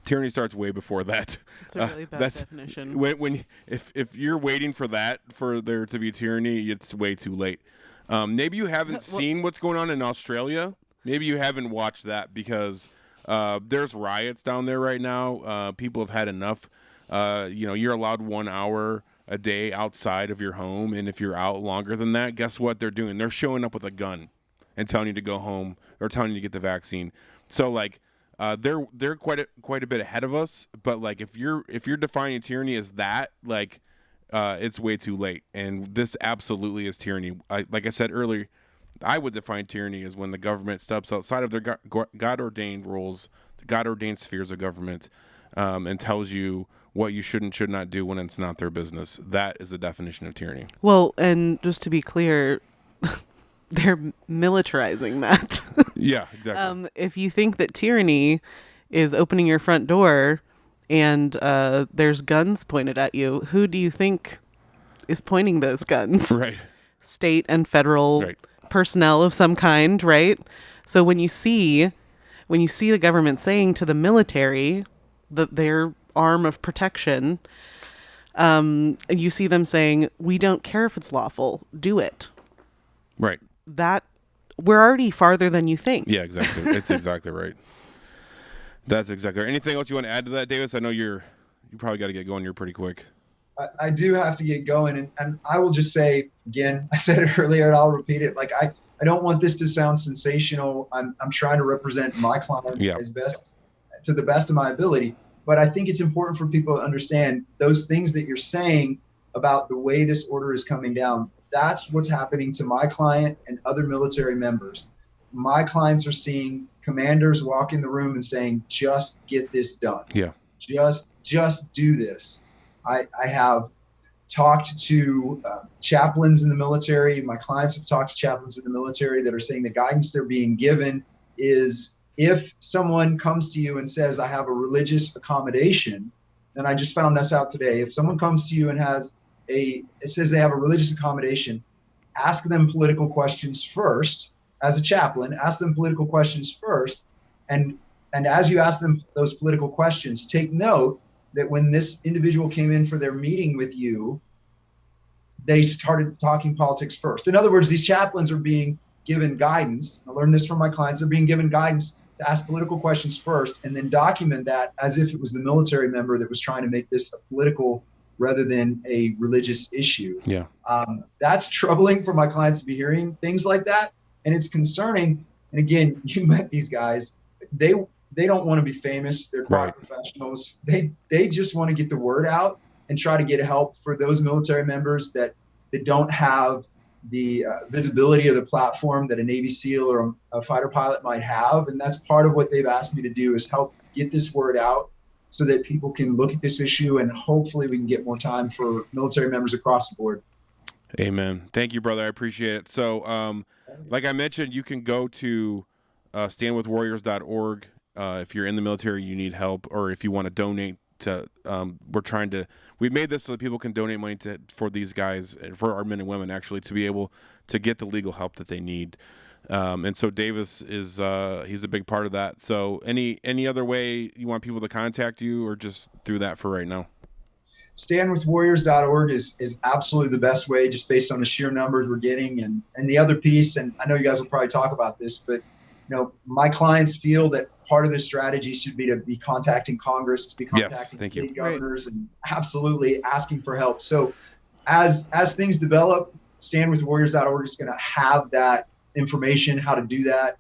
Speaker 9: Tyranny starts way before that.
Speaker 5: It's a really bad definition.
Speaker 9: If you're waiting for that, for there to be tyranny, it's way too late. Maybe you haven't seen what's going on in Australia. Maybe you haven't watched that because there's riots down there right now. People have had enough. You're allowed 1 hour a day outside of your home, and if you're out longer than that, guess what they're doing? They're showing up with a gun. and telling you to go home or telling you to get the vaccine. So like they're quite a bit ahead of us. But like if you're defining tyranny as that, like it's way too late. And this absolutely is tyranny. Like I said earlier, I would define tyranny as when the government steps outside of their God-ordained rules, the God-ordained spheres of government, and tells you what you should and should not do when it's not their business. That is the definition of tyranny.
Speaker 5: Well, and just to be clear, they're militarizing that.
Speaker 9: Yeah, exactly.
Speaker 5: If you think that tyranny is opening your front door and there's guns pointed at you, who do you think is pointing those guns?
Speaker 9: Right.
Speaker 5: State and federal personnel of some kind, right? So when you see the government saying to the military that their arm of protection, you see them saying, we don't care if it's lawful, do it.
Speaker 9: Right.
Speaker 5: That we're already farther than you think.
Speaker 9: Yeah, exactly. It's exactly right. That's exactly right. Anything else you want to add to that, Davis? I know you probably got to get going. You're pretty quick.
Speaker 12: I do have to get going, and I will just say again, I said it earlier and I'll repeat it. Like I don't want this to sound sensational. I'm trying to represent my clients to the best of my ability. But I think it's important for people to understand those things that you're saying about the way this order is coming down. That's what's happening to my client and other military members. My clients are seeing commanders walk in the room and saying, just get this done.
Speaker 9: Yeah.
Speaker 12: Just do this. I have talked to chaplains in the military. My clients have talked to chaplains in the military that are saying the guidance they're being given is, if someone comes to you and says, I have a religious accommodation, and I just found this out today. If someone comes to you and it says they have a religious accommodation, ask them political questions first. As a chaplain, ask them political questions first. And as you ask them those political questions, take note that when this individual came in for their meeting with you, they started talking politics first. In other words, these chaplains are being given guidance. I learned this from my clients. They're being given guidance to ask political questions first and then document that as if it was the military member that was trying to make this a political rather than a religious issue.
Speaker 9: Yeah.
Speaker 12: That's troubling for my clients to be hearing things like that. And it's concerning. And again, you met these guys. They don't want to be famous. They're quite professionals. They just want to get the word out and try to get help for those military members that don't have the visibility of the platform that a Navy SEAL or a fighter pilot might have. And that's part of what they've asked me to do, is help get this word out so that people can look at this issue, and hopefully we can get more time for military members across the board.
Speaker 9: Amen. Thank you, brother. I appreciate it. So, like I mentioned, you can go to standwithwarriors.org. If you're in the military, you need help, or if you want to donate to, we've made this so that people can donate money for these guys, for our men and women, actually, to be able to get the legal help that they need. And so Davis is, he's a big part of that. So any other way you want people to contact you, or just through that for right now?
Speaker 12: Standwithwarriors.org is absolutely the best way, just based on the sheer numbers we're getting. And the other piece, and I know you guys will probably talk about this, but my clients feel that part of the strategy should be to be contacting Congress, to be contacting state governors, and absolutely asking for help. So as things develop, standwithwarriors.org is going to have that information, how to do that,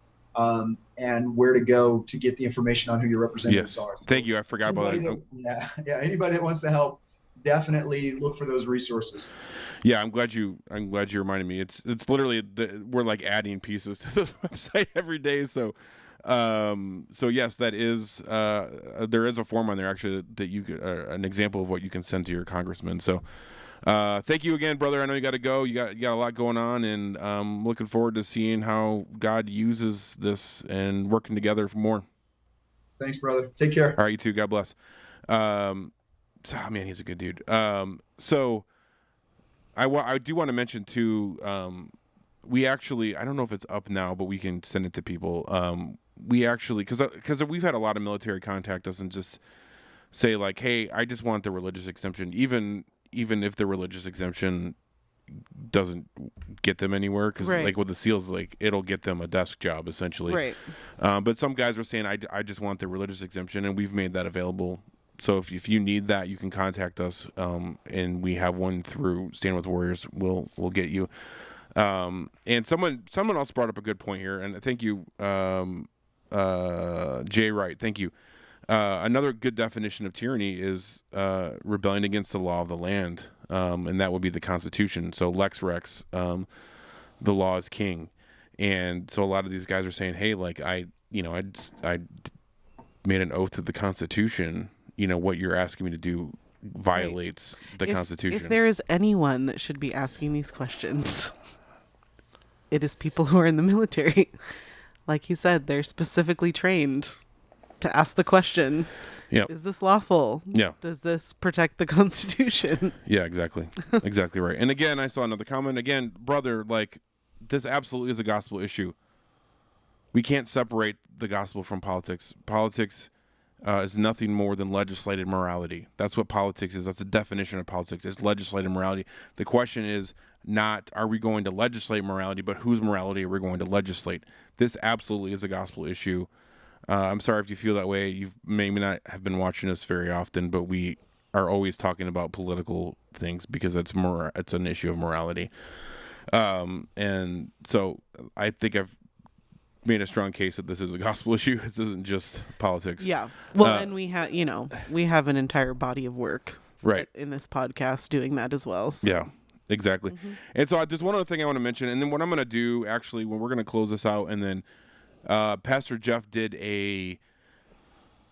Speaker 12: and where to go to get the information on who your representatives are.
Speaker 9: Thank you. I forgot about that.
Speaker 12: Anybody that wants to help, definitely look for those resources.
Speaker 9: Yeah, I'm glad you reminded me. It's literally we're like adding pieces to this website every day. So yes, that is there is a form on there actually that you could an example of what you can send to your congressman. So thank you again, brother. I know you got to go. You got a lot going on, and looking forward to seeing how God uses this and working together for more.
Speaker 12: Thanks, brother. Take care.
Speaker 9: All right, you too. God bless. Man, he's a good dude. So I do want to mention too, we actually, I don't know if it's up now, but we can send it to people. We actually, because we've had a lot of military contact us and just say like, hey, I just want the religious exemption, even if the religious exemption doesn't get them anywhere, because like with the SEALs, like it'll get them a desk job essentially.
Speaker 5: Right.
Speaker 9: But some guys are saying, I just want the religious exemption, and we've made that available. So if you need that, you can contact us, and we have one through Stand With Warriors. We'll get you. And someone else brought up a good point here, and thank you, Jay Wright. Thank you. Another good definition of tyranny is rebellion against the law of the land, and that would be the Constitution. So lex rex, the law is king, and so a lot of these guys are saying, "Hey, like I made an oath to the Constitution. You know what you're asking me to do violates the Constitution."
Speaker 5: If there is anyone that should be asking these questions, it is people who are in the military. Like he said, they're specifically trained to ask the question, is this lawful?
Speaker 9: Yeah.
Speaker 5: Does this protect the Constitution?
Speaker 9: Yeah, exactly. Exactly right. And again, I saw another comment. Again, brother, like, this absolutely is a gospel issue. We can't separate the gospel from politics. Politics is nothing more than legislated morality. That's what politics is. That's the definition of politics. It's legislated morality. The question is not, are we going to legislate morality, but whose morality are we going to legislate? This absolutely is a gospel issue. I'm sorry if you feel that way. You maybe not have been watching us very often, but we are always talking about political things because it's an issue of morality. And so I think I've made a strong case that this is a gospel issue. This isn't just politics.
Speaker 5: Yeah. Well, and we have an entire body of work
Speaker 9: right
Speaker 5: in this podcast doing that as well. So.
Speaker 9: Yeah. Exactly. And so there's one other thing I want to mention, and then what I'm going to do actually when we're going to close this out, and then Pastor Jeff did a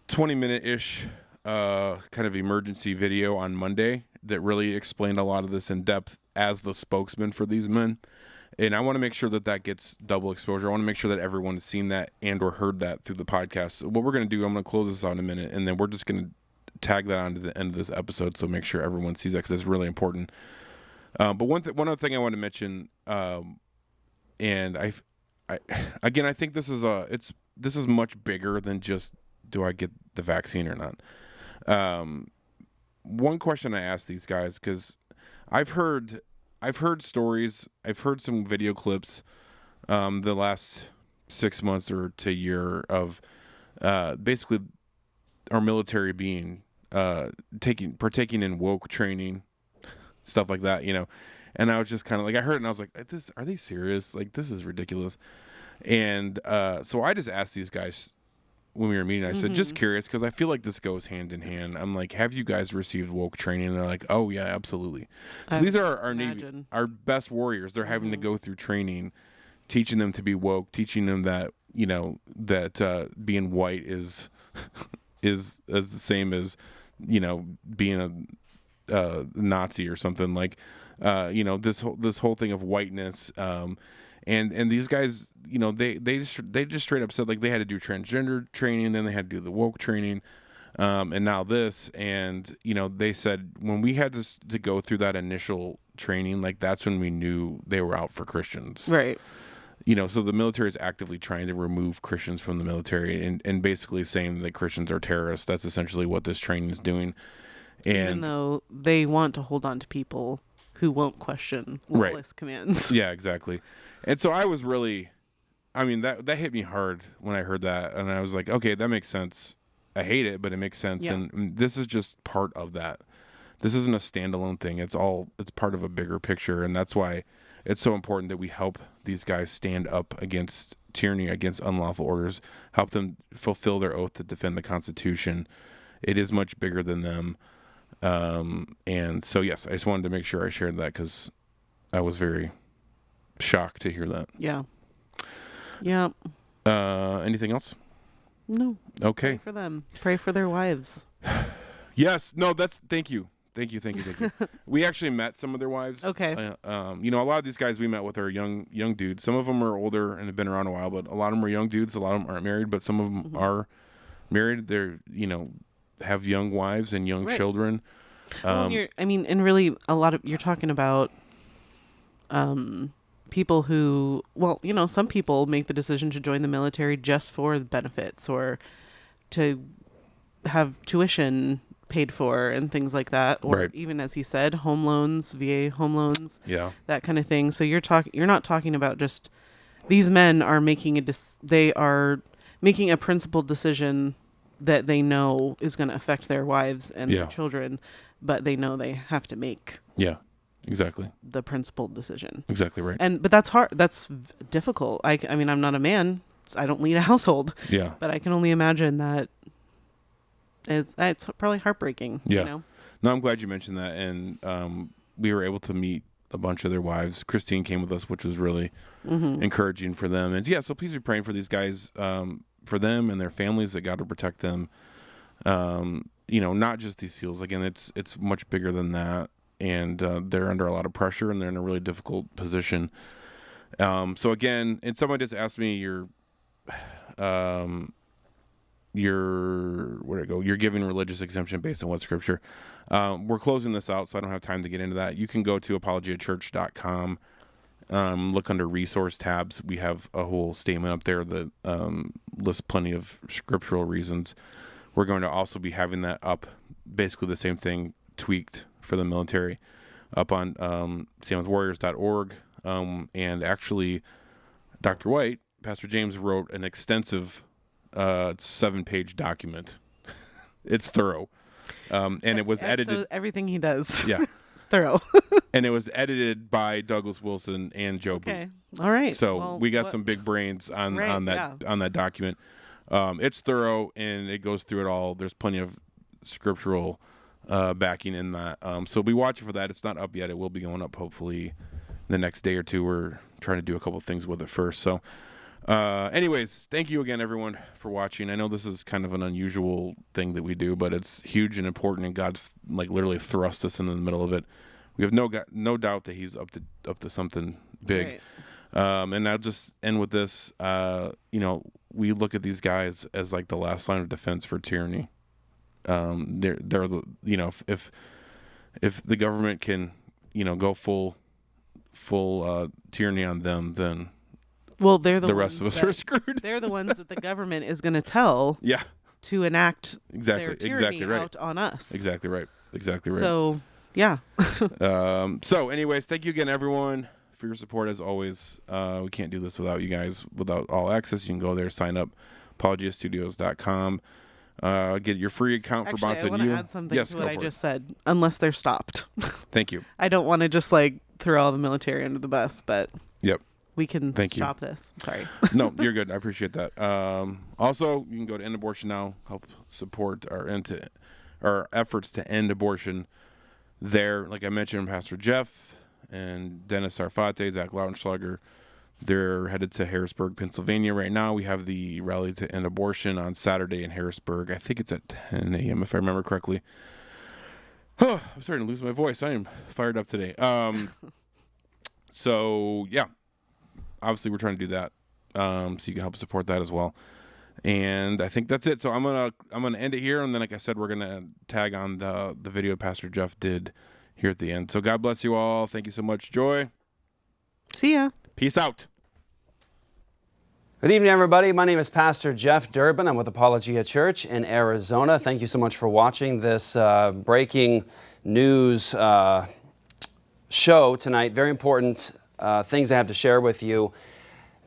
Speaker 9: 20-minute-ish kind of emergency video on Monday that really explained a lot of this in depth as the spokesman for these men. And I want to make sure that gets double exposure. I want to make sure that everyone has seen that and or heard that through the podcast. So what we're going to do, I'm going to close this out in a minute, and then we're just going to tag that onto the end of this episode, so make sure everyone sees that because it's really important. But one other thing I want to mention, and I think this is much bigger than just, do I get the vaccine or not? One question I ask these guys, because I've heard stories, I've heard some video clips, the last 6 months or to a year of basically our military being partaking in woke training, stuff like that, and I was just kind of like, I heard it and I was like, are they serious? Like, this is ridiculous. And so I just asked these guys when we were meeting, I said, just curious, because I feel like this goes hand in hand. I'm like, have you guys received woke training? And they're like, oh yeah, absolutely. So these are our Navy, our best warriors. They're having to go through training, teaching them to be woke, teaching them that, that being white is the same as, being a Nazi or something, like this whole thing of whiteness, and these guys, they just straight up said, like, they had to do transgender training, then they had to do the woke training, and now this, and they said when we had to go through that initial training, like, that's when we knew they were out for Christians, right? So the military is actively trying to remove Christians from the military and basically saying that Christians are terrorists. That's essentially what this training is doing. And
Speaker 5: even though they want to hold on to people who won't question lawless commands.
Speaker 9: Yeah, exactly. And so I was really, that hit me hard when I heard that. And I was like, okay, that makes sense. I hate it, but it makes sense. Yeah. And this is just part of that. This isn't a standalone thing. It's part of a bigger picture. And that's why it's so important that we help these guys stand up against tyranny, against unlawful orders, help them fulfill their oath to defend the Constitution. It is much bigger than them. And so, yes, I just wanted to make sure I shared that because I was very shocked to hear that. Yeah. Yeah. Anything else?
Speaker 5: No.
Speaker 9: Okay.
Speaker 5: Pray for them. Pray for their wives.
Speaker 9: Yes. No, thank you. Thank you. We actually met some of their wives.
Speaker 5: Okay.
Speaker 9: A lot of these guys we met with are young dudes. Some of them are older and have been around a while, but a lot of them are young dudes. A lot of them aren't married, but some of them are married. They're, have young wives and young children.
Speaker 5: And really a lot of, you're talking about people who, some people make the decision to join the military just for the benefits or to have tuition paid for and things like that, or even, as he said, home loans, VA home loans, that kind of thing. So you're not talking about just, these men are making a principled decision that they know is going to affect their wives and their children, but they know they have to make
Speaker 9: Exactly.
Speaker 5: the principled decision.
Speaker 9: Exactly right.
Speaker 5: But that's hard. That's difficult. I mean, I'm not a man. So I don't lead a household.
Speaker 9: Yeah.
Speaker 5: But I can only imagine that it's probably heartbreaking.
Speaker 9: Yeah.
Speaker 5: You know?
Speaker 9: No, I'm glad you mentioned that. And we were able to meet a bunch of their wives. Christine came with us, which was really encouraging for them. And yeah, so please be praying for these guys, for them and their families, that God will protect them. Not just these SEALs. Again, it's much bigger than that. And they're under a lot of pressure, and they're in a really difficult position. So again, and someone just asked me your giving religious exemption based on what scripture. We're closing this out, so I don't have time to get into that. You can go to apologetics.com, look under resource tabs. We have a whole statement up there that lists plenty of scriptural reasons. We're going to also be having that up, basically the same thing, tweaked for the military, up on standwithwarriors.org. And actually, Dr. White, Pastor James, wrote an extensive 7-page document. It's thorough. And it was edited.
Speaker 5: So everything he does.
Speaker 9: Yeah.
Speaker 5: It's thorough.
Speaker 9: And it was edited by Douglas Wilson and Joe
Speaker 5: Okay.
Speaker 9: Booth.
Speaker 5: All right.
Speaker 9: So
Speaker 5: Well,
Speaker 9: we got some big brains on that
Speaker 5: yeah.
Speaker 9: on that document. It's thorough, and it goes through it all. There's plenty of scriptural backing in that. So be watching for that. It's not up yet. It will be going up hopefully the next day or two. We're trying to do a couple things with it first. So anyways, thank you again, everyone, for watching. I know this is kind of an unusual thing that we do, but it's huge and important, and God's like literally thrust us into the middle of it. We have no doubt that he's up to something big. Right. And I'll just end with this. We look at these guys as like the last line of defense for tyranny. They're the, if the government can, go full tyranny on them, then
Speaker 5: they're the
Speaker 9: rest of us are screwed.
Speaker 5: They're the ones that the government is going to tell to enact their tyranny out on us.
Speaker 9: Exactly right.
Speaker 5: So, yeah.
Speaker 9: So anyways, thank you again, everyone, for your support as always. We can't do this without you guys, without all access. You can go there, sign up, apologiastudios.com. Get your free account for Bonds.
Speaker 5: I want to add something to what I just said, unless they're stopped.
Speaker 9: Thank you.
Speaker 5: I don't want to just throw all the military under the bus, but we can stop this. Sorry.
Speaker 9: No, you're good. I appreciate that. Also, you can go to End Abortion Now, help support our efforts to end abortion there. Like I mentioned, Pastor Jeff and Dennis Sarfate, Zach Lautenschlager, they're headed to Harrisburg, Pennsylvania right now. We have the rally to end abortion on Saturday in Harrisburg. I think it's at 10 a.m. if I remember correctly. I'm starting to lose my voice. I am fired up today. So yeah, obviously we're trying to do that. So you can help support that as well. And I think that's it. So I'm gonna end it here, and then like I said, we're gonna tag on the video Pastor Jeff did here at the end. So God bless you all. Thank you so much. Joy.
Speaker 5: See ya.
Speaker 9: Peace out.
Speaker 13: Good evening, everybody. My name is Pastor Jeff Durbin. I'm with Apologia Church in Arizona. Thank you so much for watching this breaking news show tonight. Very important things I have to share with you.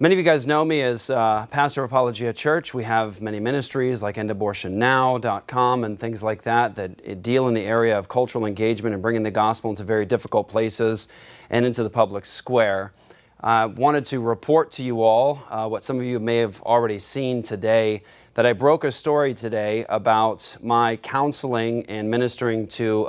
Speaker 13: Many of you guys know me as pastor of Apologia Church. We have many ministries like endabortionnow.com and things like that deal in the area of cultural engagement and bringing the gospel into very difficult places and into the public square. I wanted to report to you all what some of you may have already seen today, that I broke a story today about my counseling and ministering to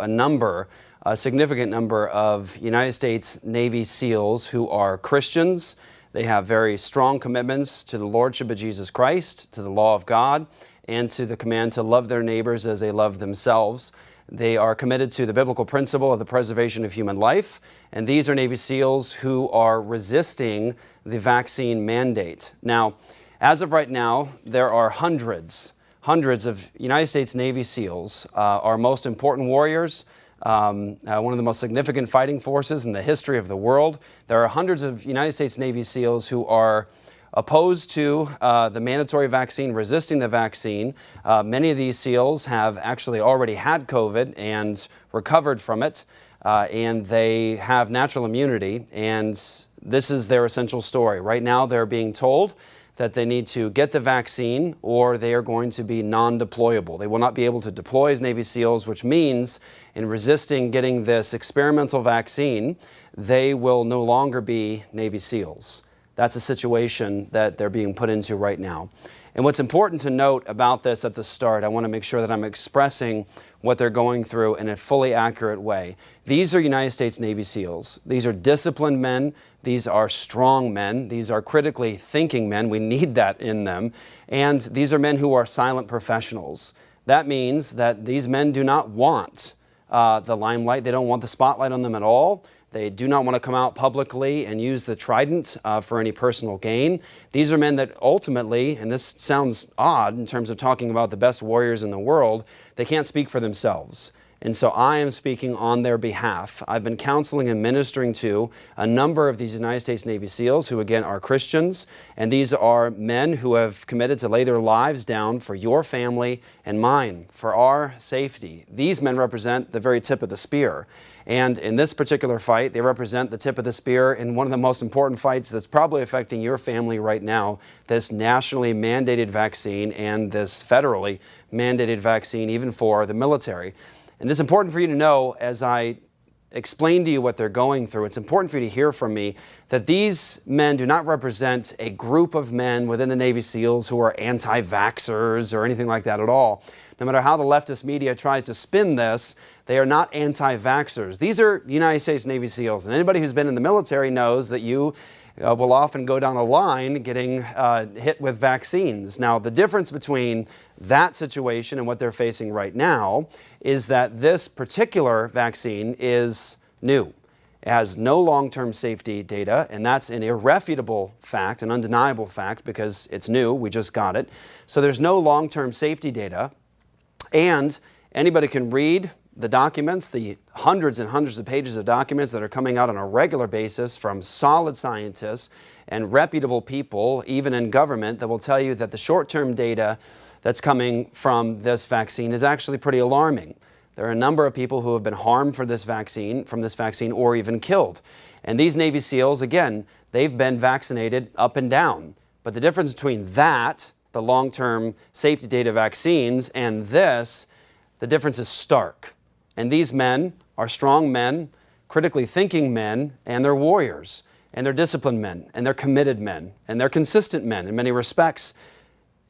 Speaker 13: a significant number of United States Navy SEALs who are Christians. They have very strong commitments to the Lordship of Jesus Christ, to the law of God, and to the command to love their neighbors as they love themselves. They are committed to the biblical principle of the preservation of human life, and these are Navy SEALs who are resisting the vaccine mandate. Now, as of right now, there are hundreds of United States Navy SEALs, our most important warriors, one of the most significant fighting forces in the history of the world. There are hundreds of United States Navy SEALs who are opposed to the mandatory vaccine, resisting the vaccine. Many of these SEALs have actually already had COVID and recovered from it, and they have natural immunity, and this is their essential story. Right now, they're being told that they need to get the vaccine or they are going to be non-deployable. They will not be able to deploy as Navy SEALs, which means in resisting getting this experimental vaccine, they will no longer be Navy SEALs. That's a situation that they're being put into right now. And what's important to note about this at the start, I want to make sure that I'm expressing what they're going through in a fully accurate way. These are United States Navy SEALs. These are disciplined men. These are strong men. These are critically thinking men. We need that in them. And these are men who are silent professionals. That means that these men do not want the limelight. They don't want the spotlight on them at all. They do not want to come out publicly and use the trident for any personal gain. These are men that ultimately, and this sounds odd in terms of talking about the best warriors in the world, they can't speak for themselves. And so I am speaking on their behalf. I've been counseling and ministering to a number of these United States Navy SEALs who, again, are Christians. And these are men who have committed to lay their lives down for your family and mine, for our safety. These men represent the very tip of the spear. And in this particular fight, they represent the tip of the spear in one of the most important fights that's probably affecting your family right now, this nationally mandated vaccine and this federally mandated vaccine even for the military. And it's important for you to know, as I explain to you what they're going through, it's important for you to hear from me that these men do not represent a group of men within the Navy SEALs who are anti-vaxxers or anything like that at all. No matter how the leftist media tries to spin this, they are not anti-vaxxers. These are United States Navy SEALs, and anybody who's been in the military knows that you will often go down a line getting hit with vaccines. Now, the difference between that situation and what they're facing right now is that this particular vaccine is new. It has no long-term safety data, and that's an irrefutable fact, an undeniable fact, because it's new, we just got it. So there's no long-term safety data, and anybody can read the documents, the hundreds and hundreds of pages of documents that are coming out on a regular basis from solid scientists and reputable people, even in government, that will tell you that the short-term data that's coming from this vaccine is actually pretty alarming. There are a number of people who have been harmed from this vaccine, or even killed. And these Navy SEALs, again, they've been vaccinated up and down. But the difference between that, the long-term safety data vaccines, and this, the difference is stark. And these men are strong men, critically thinking men, and they're warriors, and they're disciplined men, and they're committed men, and they're consistent men in many respects.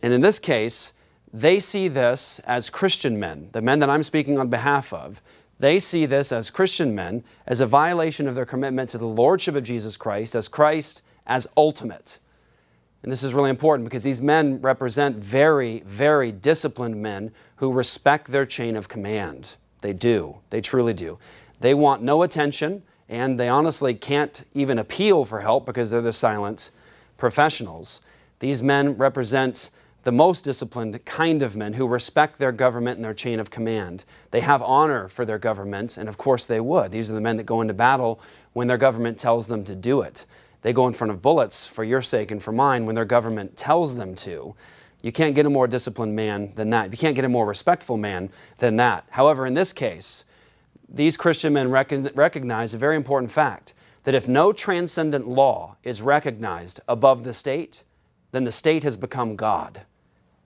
Speaker 13: And in this case, they see this as Christian men, the men that I'm speaking on behalf of. They see this as Christian men, as a violation of their commitment to the Lordship of Jesus Christ as ultimate. And this is really important because these men represent very, very disciplined men who respect their chain of command. They do. They truly do. They want no attention, and they honestly can't even appeal for help because they're the silent professionals. These men represent the most disciplined kind of men who respect their government and their chain of command. They have honor for their government, and of course they would. These are the men that go into battle when their government tells them to do it. They go in front of bullets for your sake and for mine when their government tells them to. You can't get a more disciplined man than that. You can't get a more respectful man than that. However, in this case, these Christian men recognize a very important fact, that if no transcendent law is recognized above the state, then the state has become God,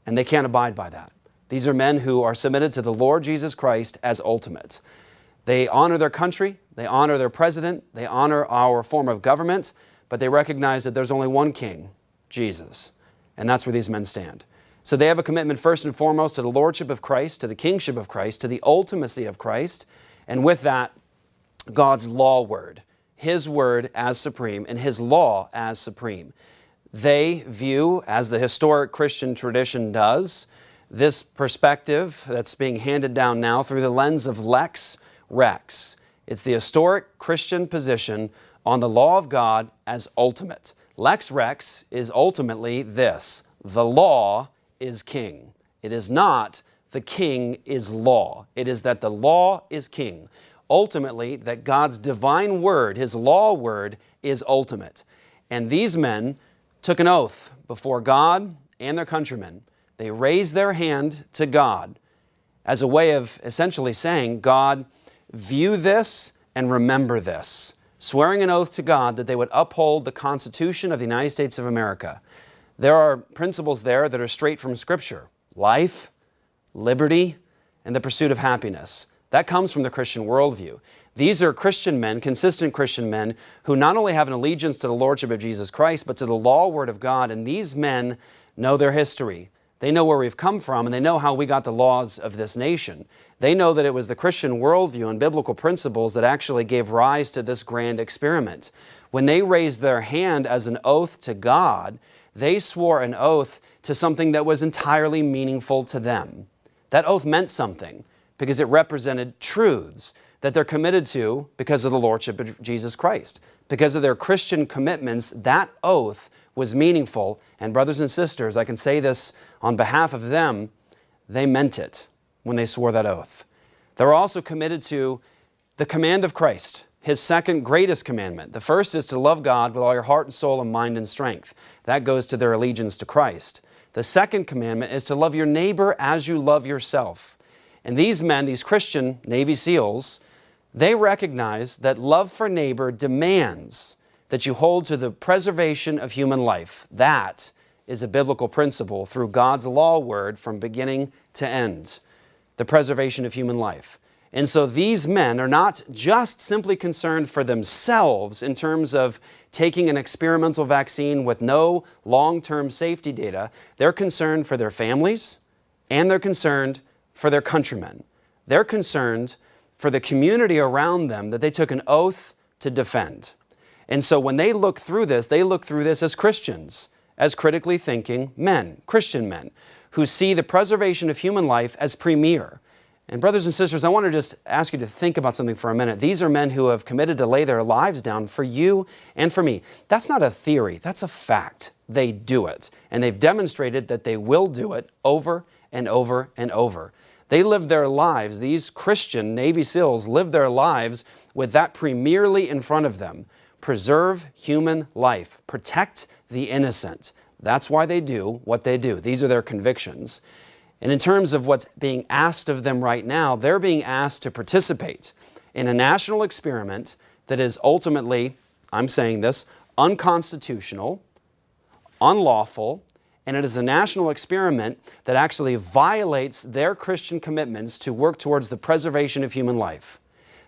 Speaker 13: and they can't abide by that. These are men who are submitted to the Lord Jesus Christ as ultimate. They honor their country, they honor their president, they honor our form of government, but they recognize that there's only one king, Jesus, and that's where these men stand. So they have a commitment first and foremost to the Lordship of Christ, to the kingship of Christ, to the ultimacy of Christ, and with that, God's law word, His word as supreme, and His law as supreme. They view, as the historic Christian tradition does, this perspective that's being handed down now through the lens of lex rex. It's the historic Christian position on the law of God as ultimate. Lex rex is ultimately this: the law is king. It is not the king is law. It is that the law is king. Ultimately, that God's divine word, His law word, is ultimate. And these men took an oath before God and their countrymen. They raised their hand to God as a way of essentially saying, God, view this and remember this, swearing an oath to God that they would uphold the Constitution of the United States of America. There are principles there that are straight from Scripture. Life, liberty, and the pursuit of happiness. That comes from the Christian worldview. These are Christian men, consistent Christian men, who not only have an allegiance to the Lordship of Jesus Christ, but to the law word of God. And these men know their history. They know where we've come from, and they know how we got the laws of this nation. They know that it was the Christian worldview and biblical principles that actually gave rise to this grand experiment. When they raised their hand as an oath to God, they swore an oath to something that was entirely meaningful to them. That oath meant something because it represented truths that they're committed to because of the Lordship of Jesus Christ. Because of their Christian commitments, that oath was meaningful. And brothers and sisters, I can say this on behalf of them, they meant it when they swore that oath. They were also committed to the command of Christ, His second greatest commandment. The first is to love God with all your heart and soul and mind and strength. That goes to their allegiance to Christ. The second commandment is to love your neighbor as you love yourself. And these men, these Christian Navy SEALs, they recognize that love for neighbor demands that you hold to the preservation of human life. That is a biblical principle through God's law word from beginning to end. The preservation of human life. And so these men are not just simply concerned for themselves in terms of taking an experimental vaccine with no long-term safety data. They're concerned for their families, and they're concerned for their countrymen. They're concerned for the community around them that they took an oath to defend. And so when they look through this as Christians, as critically thinking men, Christian men, who see the preservation of human life as premier. And brothers and sisters, I want to just ask you to think about something for a minute. These are men who have committed to lay their lives down for you and for me. That's not a theory, that's a fact. They do it. And they've demonstrated that they will do it over and over and over. They live their lives, these Christian Navy SEALs live their lives with that premierly in front of them. Preserve human life. Protect the innocent. That's why they do what they do. These are their convictions. And in terms of what's being asked of them right now, they're being asked to participate in a national experiment that is ultimately, I'm saying this, unconstitutional, unlawful, and it is a national experiment that actually violates their Christian commitments to work towards the preservation of human life.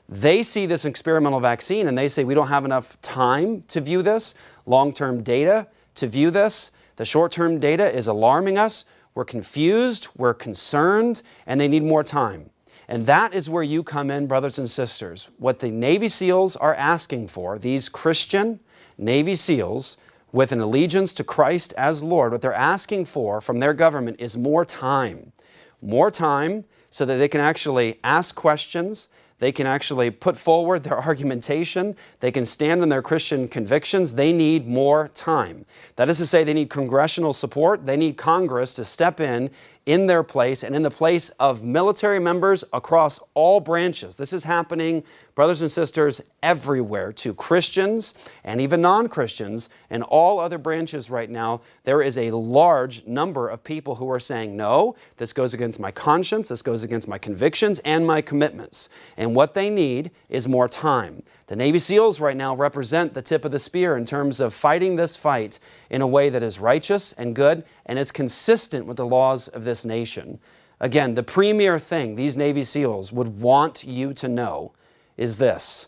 Speaker 13: They see this experimental vaccine and they say, we don't have enough time to view this, long-term data to view this. The short-term data is alarming us. We're confused, we're concerned, and they need more time. And that is where you come in, brothers and sisters. What the Navy SEALs are asking for, these Christian Navy SEALs with an allegiance to Christ as Lord, what they're asking for from their government is more time. More time so that they can actually ask questions, they can actually put forward their argumentation, they can stand on their Christian convictions. They need more time. That is to say, they need congressional support. They need Congress to step in their place and in the place of military members across all branches. This is happening, brothers and sisters, everywhere to Christians and even non-Christians and all other branches right now. There is a large number of people who are saying, no, this goes against my conscience, this goes against my convictions and my commitments. And what they need is more time. The Navy SEALs right now represent the tip of the spear in terms of fighting this fight in a way that is righteous and good and is consistent with the laws of this nation. Again, the premier thing these Navy SEALs would want you to know is this.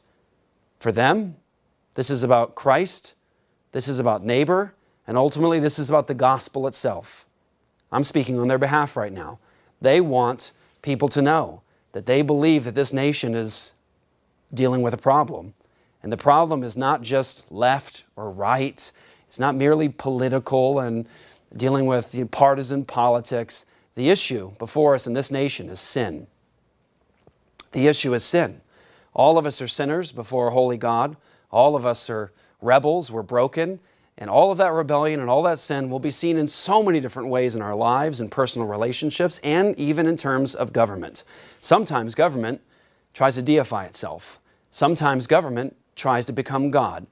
Speaker 13: For them, this is about Christ, this is about neighbor, and ultimately this is about the gospel itself. I'm speaking on their behalf right now. They want people to know that they believe that this nation is dealing with a problem. And the problem is not just left or right. It's not merely political and dealing with partisan politics. The issue before us in this nation is sin. The issue is sin. All of us are sinners before a holy God. All of us are rebels. We're broken. And all of that rebellion and all that sin will be seen in so many different ways in our lives and personal relationships and even in terms of government. Sometimes government tries to deify itself. Sometimes government tries to become God.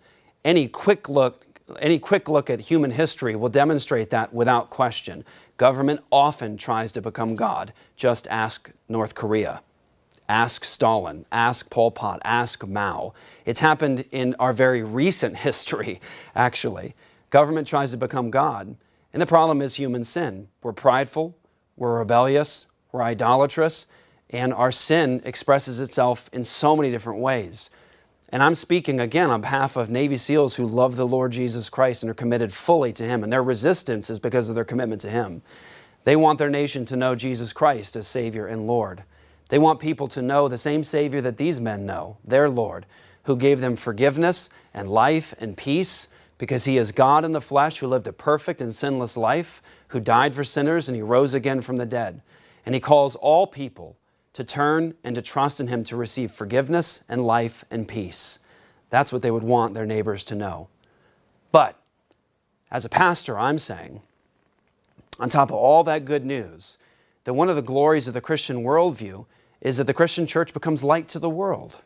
Speaker 13: Any quick look at human history will demonstrate that without question. Government often tries to become God. Just ask North Korea. Ask Stalin. Ask Pol Pot. Ask Mao. It's happened in our very recent history, actually. Government tries to become God. And the problem is human sin. We're prideful, we're rebellious, we're idolatrous, and our sin expresses itself in so many different ways. And I'm speaking again on behalf of Navy SEALs who love the Lord Jesus Christ and are committed fully to Him, and their resistance is because of their commitment to Him. They want their nation to know Jesus Christ as Savior and Lord. They want people to know the same Savior that these men know, their Lord, who gave them forgiveness and life and peace because He is God in the flesh who lived a perfect and sinless life, who died for sinners, and He rose again from the dead. And He calls all people to turn and to trust in Him to receive forgiveness and life and peace. That's what they would want their neighbors to know. But as a pastor, I'm saying, on top of all that good news, that one of the glories of the Christian worldview is that the Christian church becomes light to the world.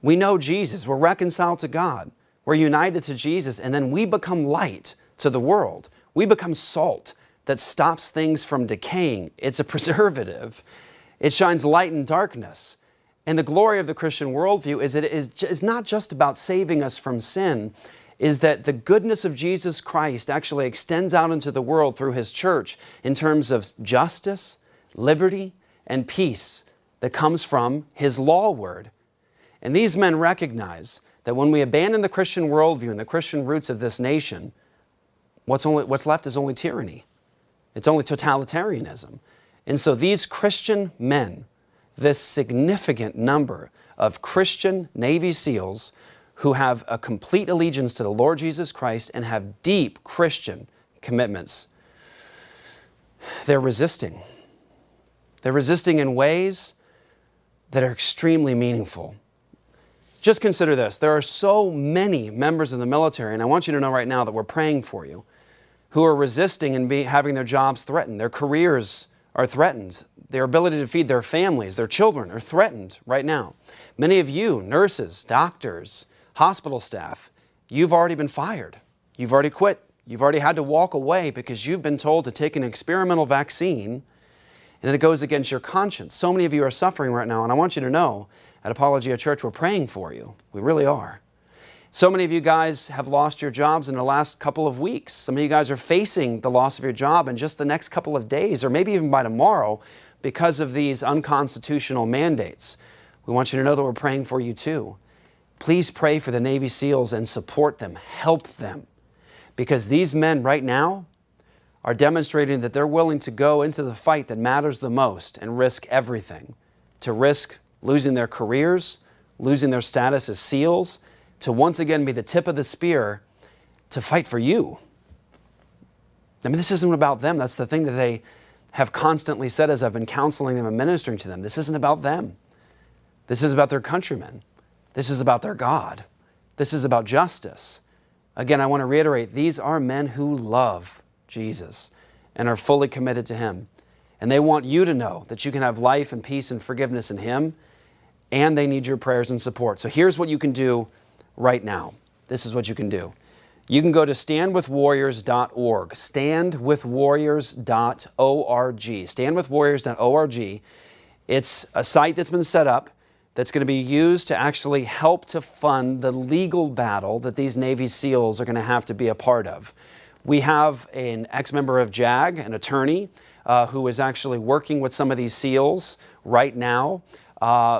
Speaker 13: We know Jesus, we're reconciled to God, we're united to Jesus, and then we become light to the world. We become salt that stops things from decaying. It's a preservative. It shines light in darkness. And the glory of the Christian worldview is that it is not just about saving us from sin, is that the goodness of Jesus Christ actually extends out into the world through His church in terms of justice, liberty, and peace that comes from His law word. And these men recognize that when we abandon the Christian worldview and the Christian roots of this nation, what's left is only tyranny. It's only totalitarianism. And so these Christian men, this significant number of Christian Navy SEALs who have a complete allegiance to the Lord Jesus Christ and have deep Christian commitments, they're resisting. They're resisting in ways that are extremely meaningful. Just consider this. There are so many members of the military, and I want you to know right now that we're praying for you, who are resisting and having their jobs threatened. Their careers are threatened. Their ability to feed their families, their children, are threatened right now. Many of you, nurses, doctors, hospital staff, you've already been fired. You've already quit. You've already had to walk away because you've been told to take an experimental vaccine, and it goes against your conscience. So many of you are suffering right now, and I want you to know, at Apologia Church, we're praying for you. We really are. So many of you guys have lost your jobs in the last couple of weeks. Some of you guys are facing the loss of your job in just the next couple of days, or maybe even by tomorrow, because of these unconstitutional mandates. We want you to know that we're praying for you too. Please pray for the Navy SEALs and support them, help them, because these men right now are demonstrating that they're willing to go into the fight that matters the most and risk everything, to risk losing their careers, losing their status as SEALs, to once again be the tip of the spear to fight for you. I mean, this isn't about them. That's the thing that they have constantly said as I've been counseling them and ministering to them. This isn't about them. This is about their countrymen. This is about their God. This is about justice. Again, I want to reiterate, these are men who love Jesus and are fully committed to Him. And they want you to know that you can have life and peace and forgiveness in Him, and they need your prayers and support. So here's what you can do right now. This is what you can do. You can go to standwithwarriors.org, standwithwarriors.org, standwithwarriors.org. It's a site that's been set up that's going to be used to actually help to fund the legal battle that these Navy SEALs are going to have to be a part of. We have an ex-member of JAG, an attorney, who is actually working with some of these SEALs right now,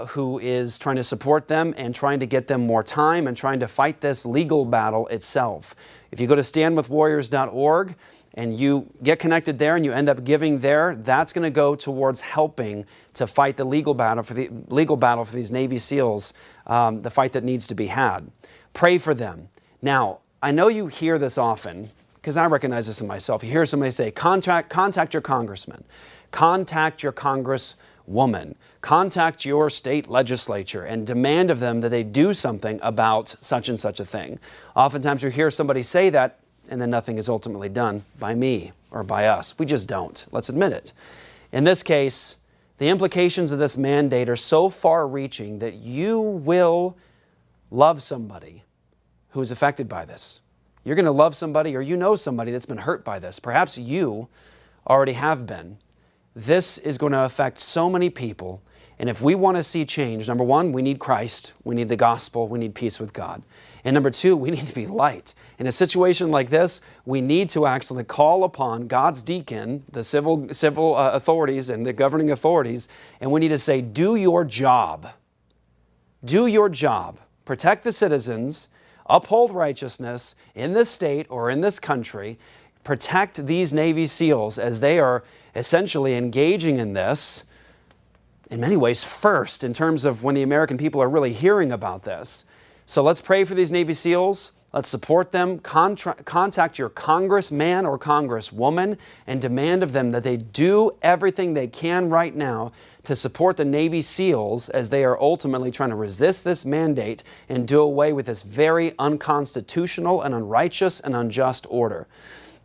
Speaker 13: who is trying to support them and trying to get them more time and trying to fight this legal battle itself. If you go to standwithwarriors.org and you get connected there and you end up giving there, that's going to go towards helping to fight the legal battle for these Navy SEALs, the fight that needs to be had. Pray for them. Now, I know you hear this often, because I recognize this in myself. You hear somebody say, contact your congressman, contact your congresswoman, contact your state legislature and demand of them that they do something about such and such a thing. Oftentimes you hear somebody say that and then nothing is ultimately done by me or by us. We just don't. Let's admit it. In this case, the implications of this mandate are so far-reaching that you will love somebody who is affected by this. You're going to love somebody, or you know somebody that's been hurt by this. Perhaps you already have been. This is going to affect so many people, And if we want to see change, number one, we need Christ, we need the gospel, we need peace with God. And number two, we need to be light. In a situation like this, we need to actually call upon God's deacon, the civil authorities and the governing authorities, and we need to say, do your job. Do your job. Protect the citizens, uphold righteousness in this state or in this country, protect these Navy SEALs as they are essentially engaging in this, in many ways, first in terms of when the American people are really hearing about this. So let's pray for these Navy SEALs. Let's support them. Contact your congressman or congresswoman and demand of them that they do everything they can right now to support the Navy SEALs as they are ultimately trying to resist this mandate and do away with this very unconstitutional and unrighteous and unjust order.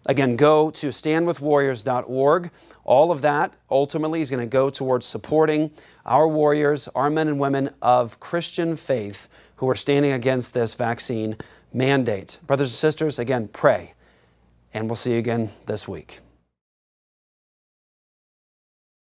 Speaker 13: Again, go to standwithwarriors.org. All of that ultimately is going to go towards supporting our warriors, our men and women of Christian faith who are standing against this vaccine mandate. Brothers and sisters, again, pray, and we'll see you again this week.